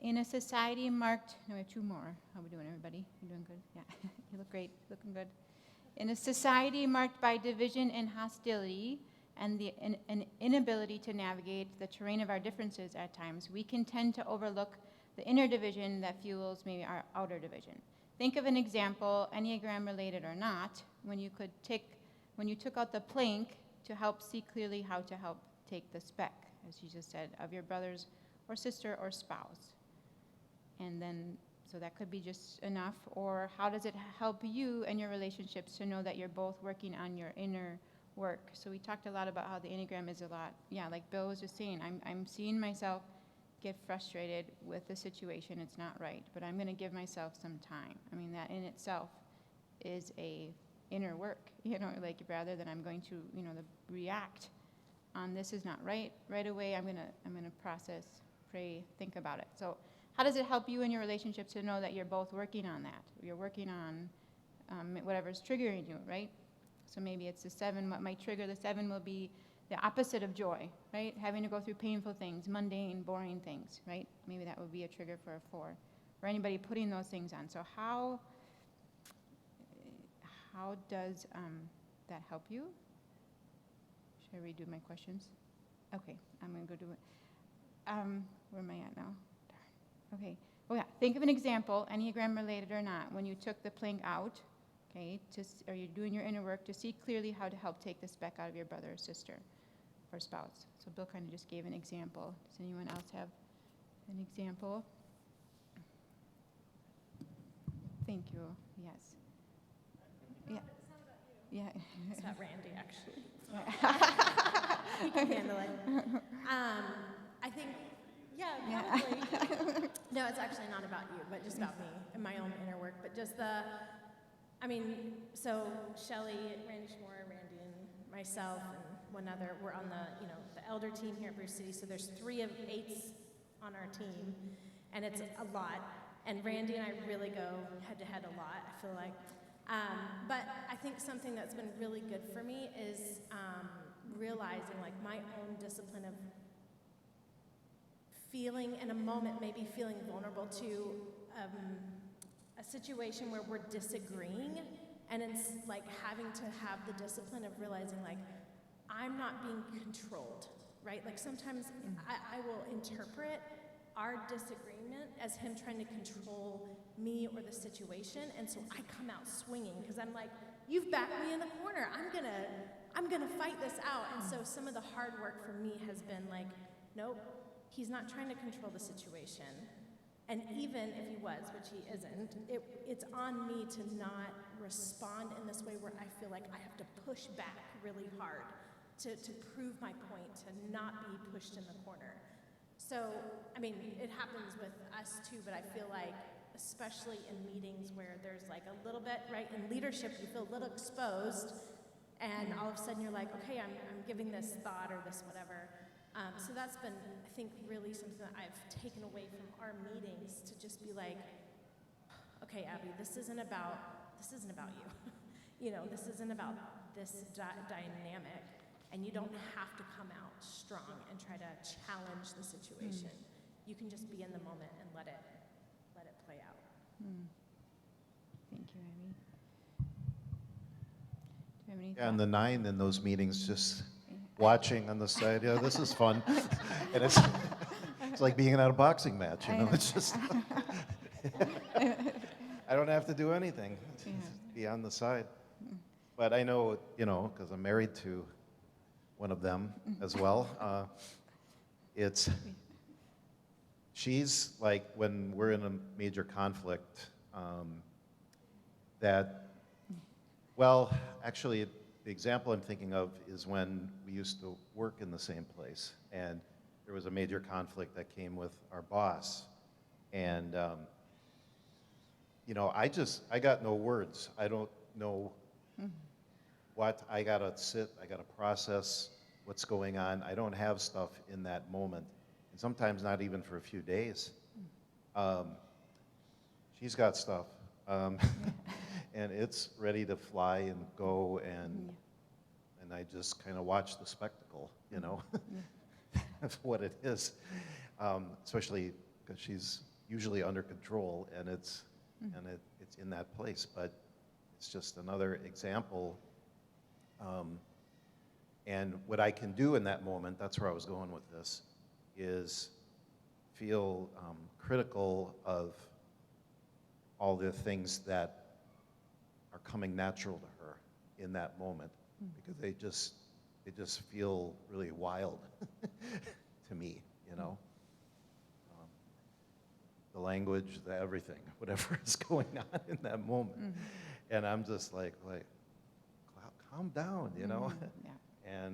In a society marked, no, we have two more. How are we doing, everybody? You doing good? Yeah, you look great, looking good. In a society marked by division and hostility, and an inability to navigate the terrain of our differences at times, we can tend to overlook the inner division that fuels maybe our outer division. Think of an example, Enneagram related or not, when you took out the plank to help see clearly how to help take the speck, as you just said, of your brothers or sister or spouse. And then, so that could be just enough. Or how does it help you and your relationships to know that you're both working on your inner work? So we talked a lot about how the Enneagram is a lot, like Bill was just saying, I'm seeing myself get frustrated with the situation. It's not right, but I'm going to give myself some time. I mean, that in itself is a inner work, like rather than I'm going to, react on this is not right away. I'm gonna process, pray, think about it. So how does it help you in your relationship to know that you're both working on that? You're working on whatever's triggering you, right? So maybe it's the 7. What might trigger the 7 will be the opposite of joy, right? Having to go through painful things, mundane, boring things, right? Maybe that would be a trigger for a 4. Or anybody putting those things on. So how does that help you? Should I redo my questions? Okay, I'm going to go do it. Where am I at now? Darn. Okay. Oh, yeah. Think of an example, Enneagram related or not, when you took the plank out, okay, or you're doing your inner work to see clearly how to help take the speck out of your brother or sister or spouse. So Bill kind of just gave an example. Does anyone else have an example? Thank you. Yes. Yeah. Yeah. It's not Randy, actually. He can handle it. I think, probably. No, it's actually not about you, but just about me and my own inner work. But just so Shelly, Randy Schmore, Randy, and myself, and one other, we're on the elder team here at Brew City. So there's 3 of 8s on our team, and it's a lot. And Randy and I really go head to head a lot, I feel like. But I think something that's been really good for me is realizing my own discipline of feeling in a moment, maybe feeling vulnerable to a situation where we're disagreeing, and it's having to have the discipline of realizing I'm not being controlled, right? Sometimes I will interpret our disagreement as him trying to control me or the situation, and so I come out swinging because I'm like, you've backed me in the corner. I'm gonna fight this out. And so some of the hard work for me has been nope, he's not trying to control the situation. And even if he was, which he isn't, it's on me to not respond in this way where I feel like I have to push back really hard to prove my point, to not be pushed in the corner. So, it happens with us too, but I feel like, especially in meetings where there's a little bit, right, in leadership, you feel a little exposed, and all of a sudden you're like, okay, I'm giving this thought or this whatever. So that's been, I think, really something that I've taken away from our meetings, to just be like, okay, Abby, this isn't about you. This isn't about this dynamic. And you don't have to come out strong and try to challenge the situation. You can just be in the moment and let it play out. Thank you, Abby. Do you have any And thoughts? the 9 in those meetings just watching on the side. Yeah, this is fun. And it's like being at a boxing match, It's just I don't have to do anything. Just be on the side. But I know, because I'm married to one of them as well. She's when we're in a major conflict, actually, the example I'm thinking of is when we used to work in the same place, and there was a major conflict that came with our boss, and I got no words. I don't know what I gotta process what's going on. I don't have stuff in that moment, and sometimes not even for a few days. She's got stuff, and it's ready to fly and go, and I just kind of watch the spectacle, That's what it is, especially because she's usually under control, and it's in that place, but it's just another example. And what I can do in that moment, that's where I was going with this, is feel critical of all the things that are coming natural to her in that moment, because they just feel really wild to me, you know. The language, the everything, whatever is going on in that moment, and I'm just like, calm down, you know. Yeah.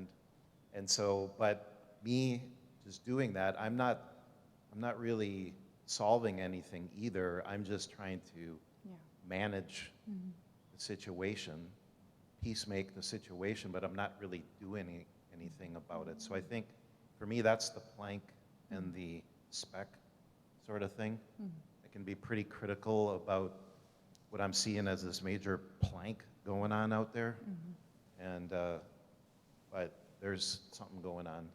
And so, but me just doing that, I'm not really solving anything either. I'm just trying to manage the situation, peacemake the situation, but I'm not really doing anything about it. So I think for me, that's the plank and the spec sort of thing. I can be pretty critical about what I'm seeing as this major plank going on out there. And but there's something going on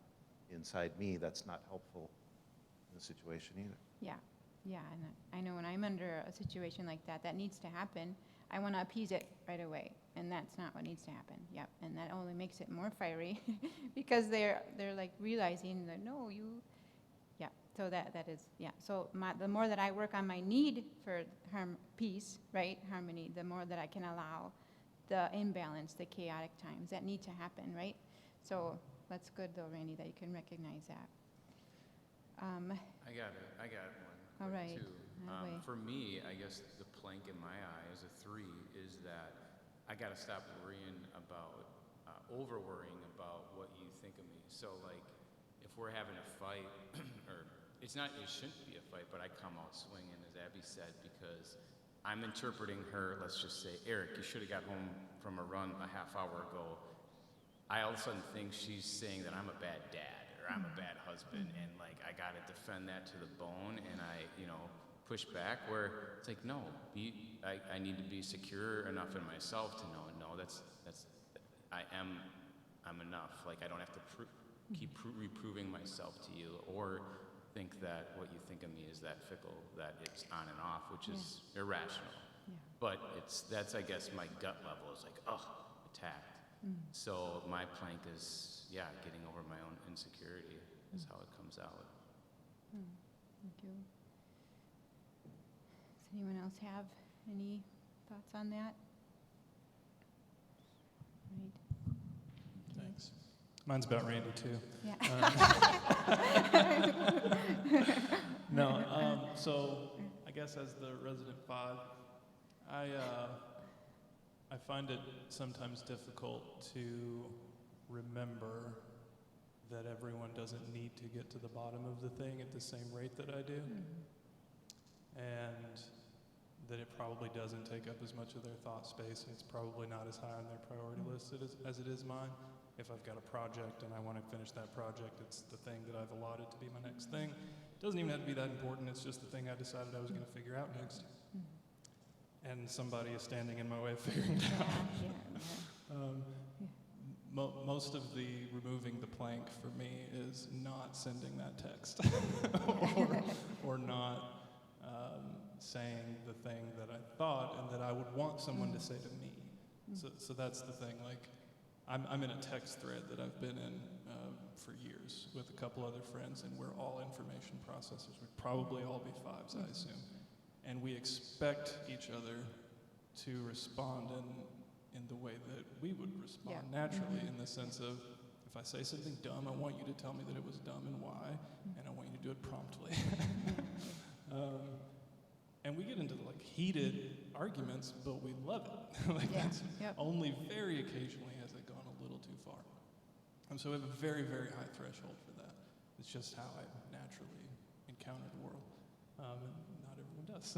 inside me that's not helpful in the situation either. Yeah, and I know when I'm under a situation like that, that needs to happen, I want to appease it right away, and that's not what needs to happen. Yep, and that only makes it more fiery because they're like realizing that no, you. Yeah, so that is So the more that I work on my need for peace, right, harmony, the more that I can allow the imbalance, the chaotic times that need to happen, right? So that's good though, Randy, that you can recognize that. I got one. All right. Too. That way. For me, I guess the plank in my eye as a 3 is that I got to stop worrying about, over-worrying about what you think of me. So, like, if we're having a fight, or it shouldn't be a fight, but I come out swinging, as Abby said, because I'm interpreting her, let's just say, Eric, you should have got home from a run a half hour ago. I all of a sudden think she's saying that I'm a bad dad, or I'm a bad husband, and like I gotta defend that to the bone, and I, push back. Where it's like, no, I need to be secure enough in myself to know, no, I'm enough. Like I don't have to keep reproving myself to you, or think that what you think of me is that fickle, that it's on and off, which is irrational. Yeah. But that's I guess my gut level is like, attacked. So my plank is, getting over my own insecurity is how it comes out. Thank you. Does anyone else have any thoughts on that? Right. Thanks. Mine's about Randy too. Yeah. So I guess as the resident 5, I find it sometimes difficult to remember that everyone doesn't need to get to the bottom of the thing at the same rate that I do. And that it probably doesn't take up as much of their thought space, and it's probably not as high on their priority list as it is mine. If I've got a project and I want to finish that project, it's the thing that I've allotted to be my next thing. It doesn't even have to be that important, it's just the thing I decided I was going to figure out next. And somebody is standing in my way of figuring it out. Most of the removing the plank for me is not sending that text or not saying the thing that I thought and that I would want someone to say to me. So that's the thing. Like, I'm in a text thread that I've been in for years with a couple other friends, and we're all information processors. We'd probably all be 5s, I assume. And we expect each other to respond in the way that we would respond naturally, in the sense of, if I say something dumb, I want you to tell me that it was dumb and why, and I want you to do it promptly. And we get into like heated arguments, but we love it. That's only very occasionally has it gone a little too far. And so we have a very, very high threshold for that. It's just how I naturally encounter the world. And not everyone does.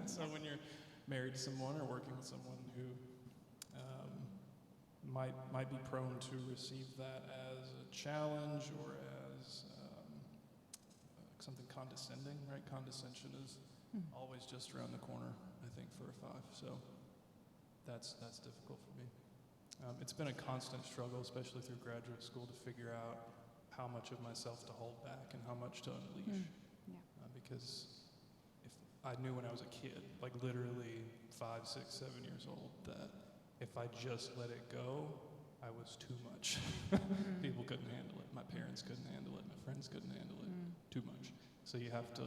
So when you're married to someone or working with someone who might be prone to receive that as a challenge or as something condescending, right? Condescension is always just around the corner, I think, for a 5. So that's difficult for me. It's been a constant struggle, especially through graduate school, to figure out how much of myself to hold back and how much to unleash. Because if I knew when I was a kid, like literally 5, 6, 7 years old, that if I just let it go, I was too much. People couldn't handle it. My parents couldn't handle it. My friends couldn't handle it. Too much. So you have to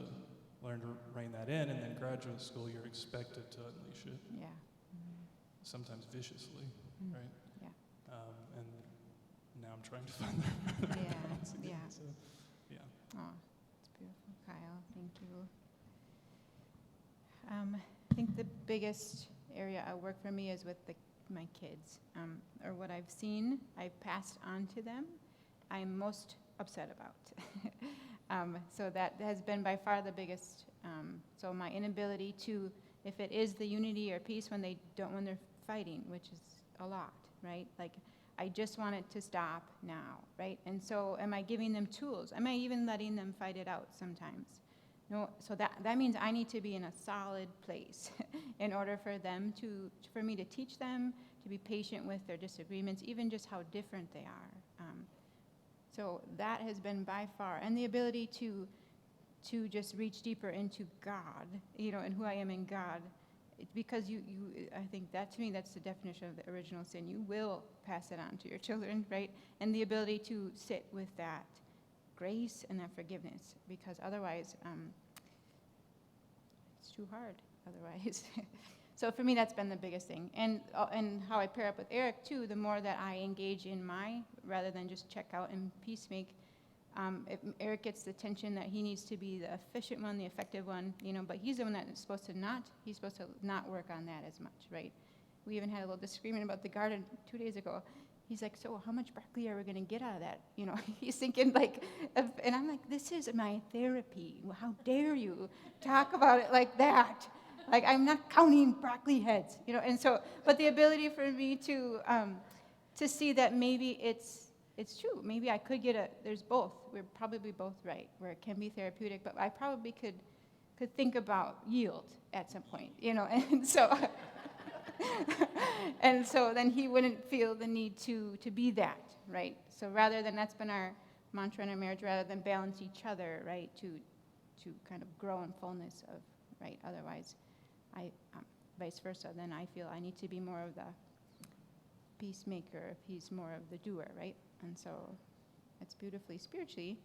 learn to rein that in, and then graduate school, you're expected to unleash it. Yeah. Sometimes viciously, right? Yeah. And now I'm trying to find the Yeah. balance again. Yeah. So, yeah. Oh, it's beautiful, Kyle. Thank you. I think the biggest area of work for me is with my kids, or what I've seen, I've passed on to them, I'm most upset about. So that has been by far the biggest. So my inability to, if it is the unity or peace when they're fighting, which is a lot, right? Like, I just want it to stop now, right? And so am I giving them tools? Am I even letting them fight it out sometimes? No, so that means I need to be in a solid place in order for for me to teach them, to be patient with their disagreements, even just how different they are. So that has been by far, and the ability to just reach deeper into God, and who I am in God. Because I think that, to me, that's the definition of the original sin. You will pass it on to your children, right? And the ability to sit with that grace and that forgiveness, because otherwise, it's too hard otherwise. So for me, that's been the biggest thing. And how I pair up with Eric, too, the more that I engage in rather than just check out and peacemake, if Eric gets the attention that he needs to be the efficient one, the effective one, but he's the one that's supposed to not work on that as much, right? We even had a little disagreement about the garden 2 days ago. He's like, so how much broccoli are we going to get out of that? He's thinking and I'm like, this is my therapy. Well, how dare you talk about it like that? Like, I'm not counting broccoli heads, and so, but the ability for me to see that maybe it's true. Maybe I could there's both. We're probably both right, where it can be therapeutic, but I probably could think about yield at some point, and so, and so then he wouldn't feel the need to be that, right? So rather than, that's been our mantra in our marriage, rather than balance each other, right, to kind of grow in fullness of, right? Otherwise, vice versa, then I feel I need to be more of the peacemaker if he's more of the doer, right? And so it's beautifully spiritually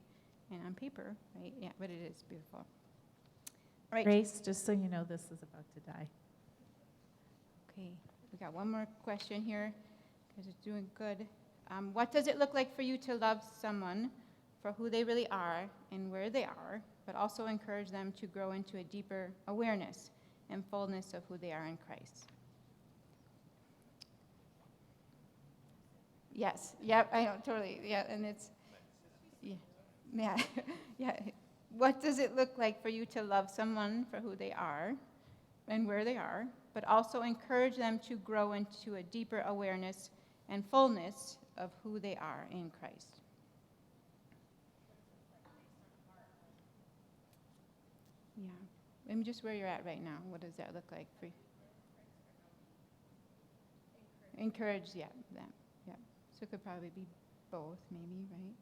and on paper, right? Yeah, but it is beautiful. All right. Grace, just so you know, this is about to die. Okay, we got one more question here because it's doing good. What does it look like for you to love someone for who they really are and where they are, but also encourage them to grow into a deeper awareness and fullness of who they are in Christ? Yes, yep, I know, totally, yeah, and it's, yeah, yeah. What does it look like for you to love someone for who they are and where they are, but also encourage them to grow into a deeper awareness and fullness of who they are in Christ? Yeah, and just where you're at right now, what does that look like for you? Encourage, yeah, that, yeah. So it could probably be both, maybe, right?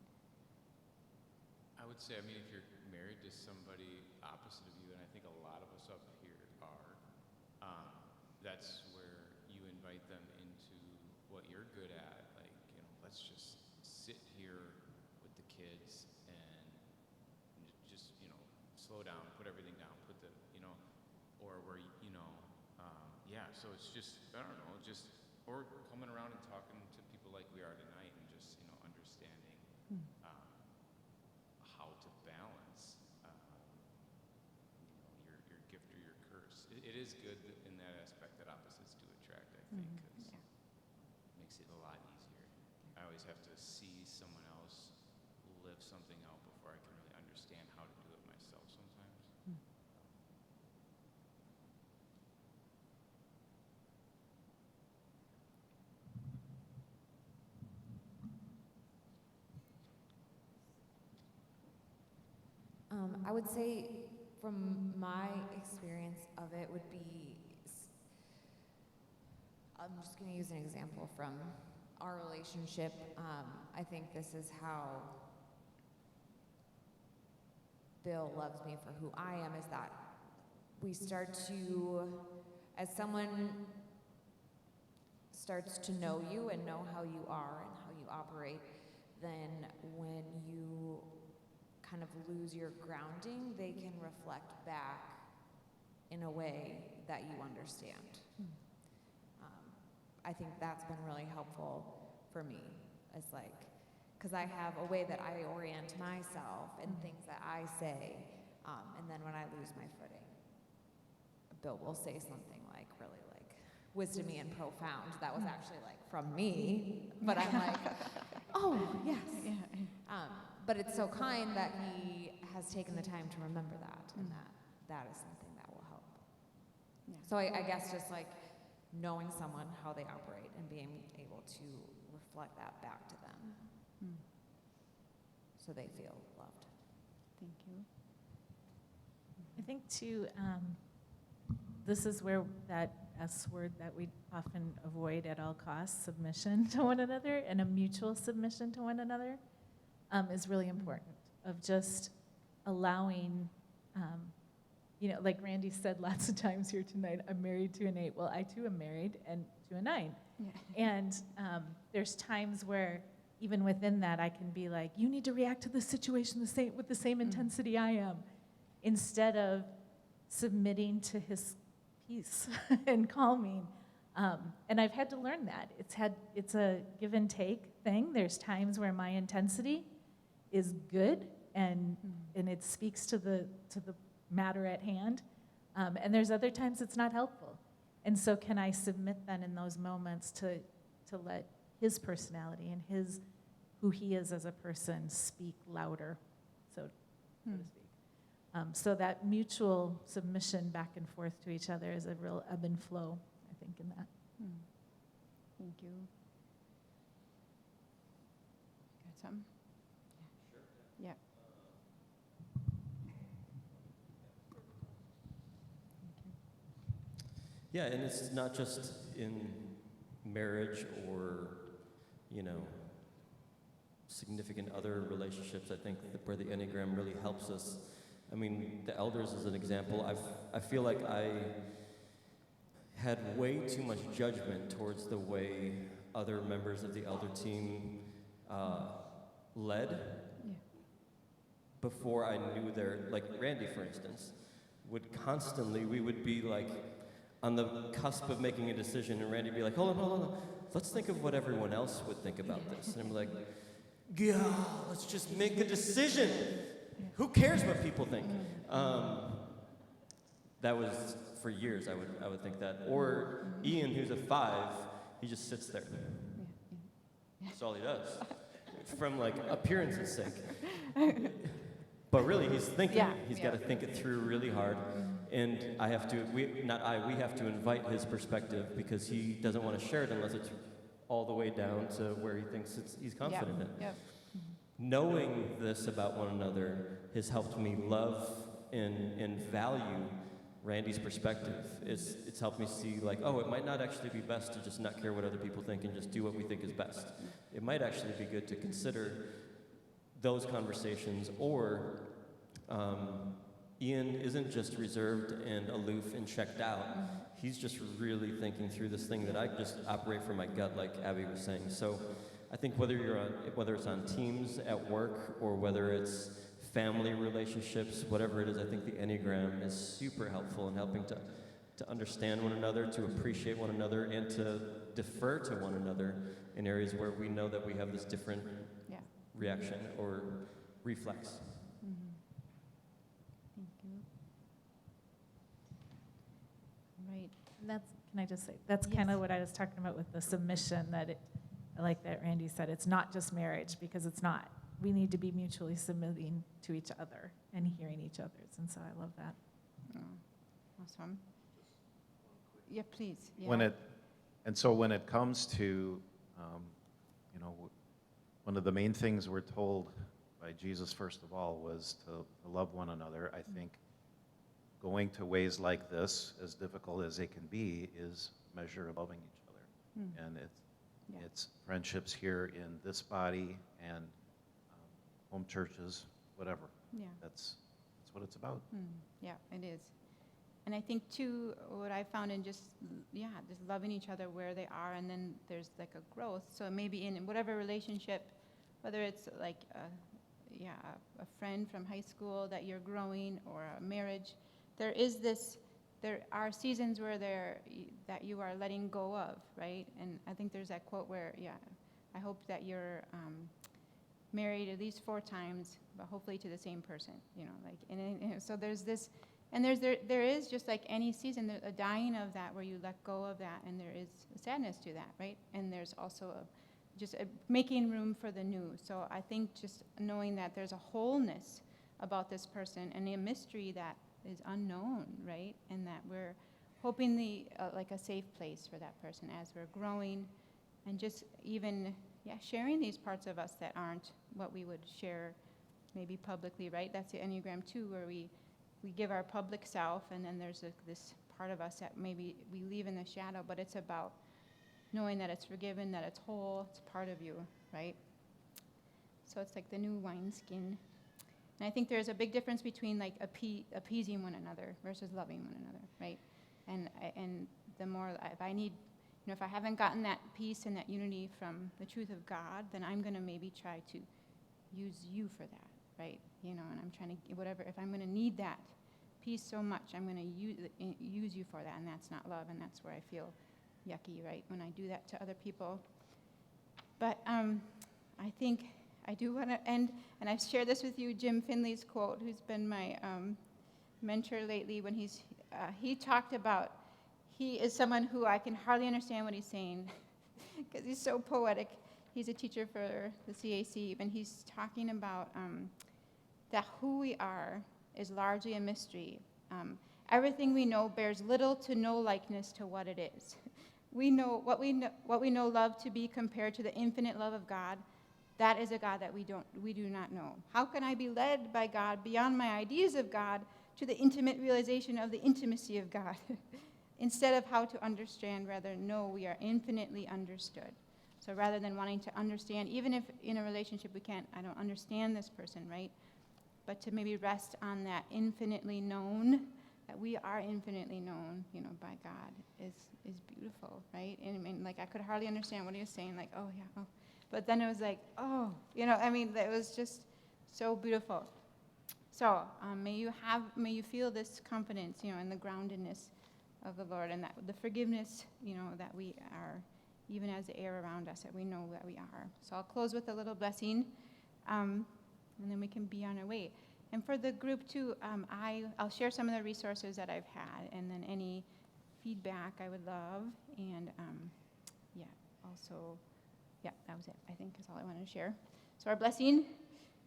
I would say, if you're married to somebody opposite of you, and I think a lot of us up here are, that's where you invite them into what you're good at. Like, let's just sit here with the kids and just, slow down, put everything down, or where, yeah, so it's just, I don't know, or coming around and talking to people like we are tonight and just, understanding how to balance your gift or your curse. It is good in that aspect that opposites do attract, I think, because it makes it a lot easier. I always have to see someone else live something out before I can really understand how to do it myself sometimes. I would say, from my experience of it, would be, I'm just going to use an example from our relationship. I think this is how Bill loves me for who I am, is that we start to, as someone starts to know you and know how you are and how you operate, then when you kind of lose your grounding, they can reflect back in a way that you understand. I think that's been really helpful for me. It's like, because I have a way that I orient myself and things that I say, and then when I lose my footing, Bill will say something like really like wisdomy and profound that was actually like from me, but I'm like, oh yes. But it's so kind that he has taken the time to remember that, and that is something that will help. Yeah. So I guess just like knowing someone, how they operate, and being able to reflect that back to them so they feel loved. Thank you. I think too, this is where that S word that we often avoid at all costs, submission to one another and a mutual submission to one another, is really important, of just allowing, like Randy said lots of times here tonight, I'm married to an 8. Well, I too am married and to a 9. Yeah. And there's times where even within that I can be like, you need to react to the situation with the same intensity I am, instead of submitting to his peace and calming. And I've had to learn that. It's a give and take thing. There's times where my intensity is good and it speaks to the matter at hand. And there's other times it's not helpful. And so can I submit then in those moments to let his personality and who he is as a person speak louder, so to speak. So that mutual submission back and forth to each other is a real ebb and flow, I think, in that. Thank you. Got some? Yeah. Yeah, and it's not just in marriage or, significant other relationships. I think where the Enneagram really helps us. I mean, the elders as an example, I feel like I had way too much judgment towards the way other members of the elder team led before I knew like Randy, for instance, we would be like on the cusp of making a decision, and Randy would be like, hold on, let's think of what everyone else would think about this. And I'm like, yeah, let's just make a decision. Who cares what people think? That was for years. I would think that. Or Ian, who's a 5, he just sits there. That's all he does, from like appearance's sake. But really, he's thinking. Yeah. He's got to think it through really hard. And we have to invite his perspective, because he doesn't want to share it unless it's all the way down to where he thinks he's confident in. Yep. Knowing this about one another has helped me love and value Randy's perspective. It's helped me see, like, oh, it might not actually be best to just not care what other people think and just do what we think is best. It might actually be good to consider those conversations, or Ian isn't just reserved and aloof and checked out. He's just really thinking through this thing that I just operate from my gut, like Abby was saying. So I think whether it's on teams at work or whether it's family relationships, whatever it is, I think the Enneagram is super helpful in helping to understand one another, to appreciate one another, and to defer to one another in areas where we know that we have this different reaction or reflex. Thank you. Right. And can I just say, that's kind of what I was talking about with the submission, I like that Randy said, it's not just marriage, because it's not. We need to be mutually submitting to each other and hearing each other's, and so I love that. Oh, awesome. Yeah, please. Yeah. When it comes to, one of the main things we're told by Jesus, first of all, was to love one another. I think going to ways like this, as difficult as they can be, is a measure of loving each other. And it's friendships here in this body and home churches, whatever. Yeah. That's what it's about. Yeah, it is. And I think too, what I found in just loving each other where they are, and then there's like a growth. So maybe in whatever relationship, whether it's like a friend from high school that you're growing, or a marriage, there are seasons where that you are letting go of, right? And I think there's that quote where, I hope that you're married at least 4 times, but hopefully to the same person, so there's this, and there is, just like any season, there's a dying of that where you let go of that, and there is a sadness to that, right? And there's also making room for the new. So I think just knowing that there's a wholeness about this person and a mystery that is unknown, right? And that we're hoping like a safe place for that person as we're growing, and just even sharing these parts of us that aren't what we would share maybe publicly, right? That's the Enneagram 2, where we give our public self, and then there's this part of us that maybe we leave in the shadow, but it's about knowing that it's forgiven, that it's whole, it's part of you, right? So it's like the new wineskin. And I think there's a big difference between like appeasing one another versus loving one another, right? And the more, if I need, if I haven't gotten that peace and that unity from the truth of God, then I'm going to maybe try to use you for that, right? And I'm trying to, whatever, if I'm going to need that peace so much, I'm going to use you for that, and that's not love, and that's where I feel yucky, right, when I do that to other people. But I think I do want to end, and I've shared this with you, Jim Finley's quote, who's been my mentor lately, when he talked about, he is someone who I can hardly understand what he's saying because he's so poetic. He's a teacher for the CAC, and he's talking about that who we are is largely a mystery. Everything we know bears little to no likeness to what it is. We know what we know love to be compared to the infinite love of God. That is a God that we do not know. How can I be led by God beyond my ideas of God to the intimate realization of the intimacy of God? Instead of how to understand, rather know we are infinitely understood. So rather than wanting to understand, even if in a relationship I don't understand this person, right? But to maybe rest on that infinitely known, that we are infinitely known, by God is beautiful, right? And I mean, like, I could hardly understand what he was saying, like, oh, yeah, oh. But then it was like, oh, it was just so beautiful. So may you feel this confidence, in the groundedness of the Lord, and that the forgiveness, that we are, even as the air around us, that we know that we are. So I'll close with a little blessing, and then we can be on our way. And for the group too, I'll share some of the resources that I've had, and then any feedback I would love. And that was it, I think, is all I wanted to share. So our blessing,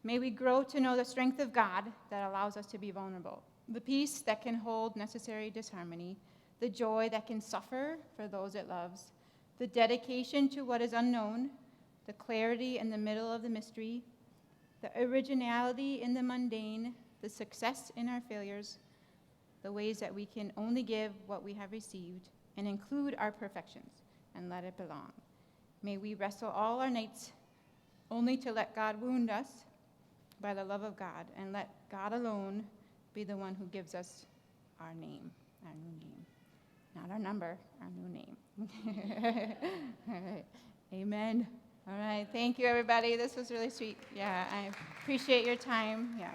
may we grow to know the strength of God that allows us to be vulnerable, the peace that can hold necessary disharmony, the joy that can suffer for those it loves, the dedication to what is unknown, the clarity in the middle of the mystery, the originality in the mundane, the success in our failures, the ways that we can only give what we have received and include our perfections and let it belong. May we wrestle all our nights only to let God wound us by the love of God, and let God alone be the one who gives us our name, our new name. Not our number, our new name. All right. Amen. All right. Thank you, everybody. This was really sweet. Yeah, I appreciate your time. Yeah.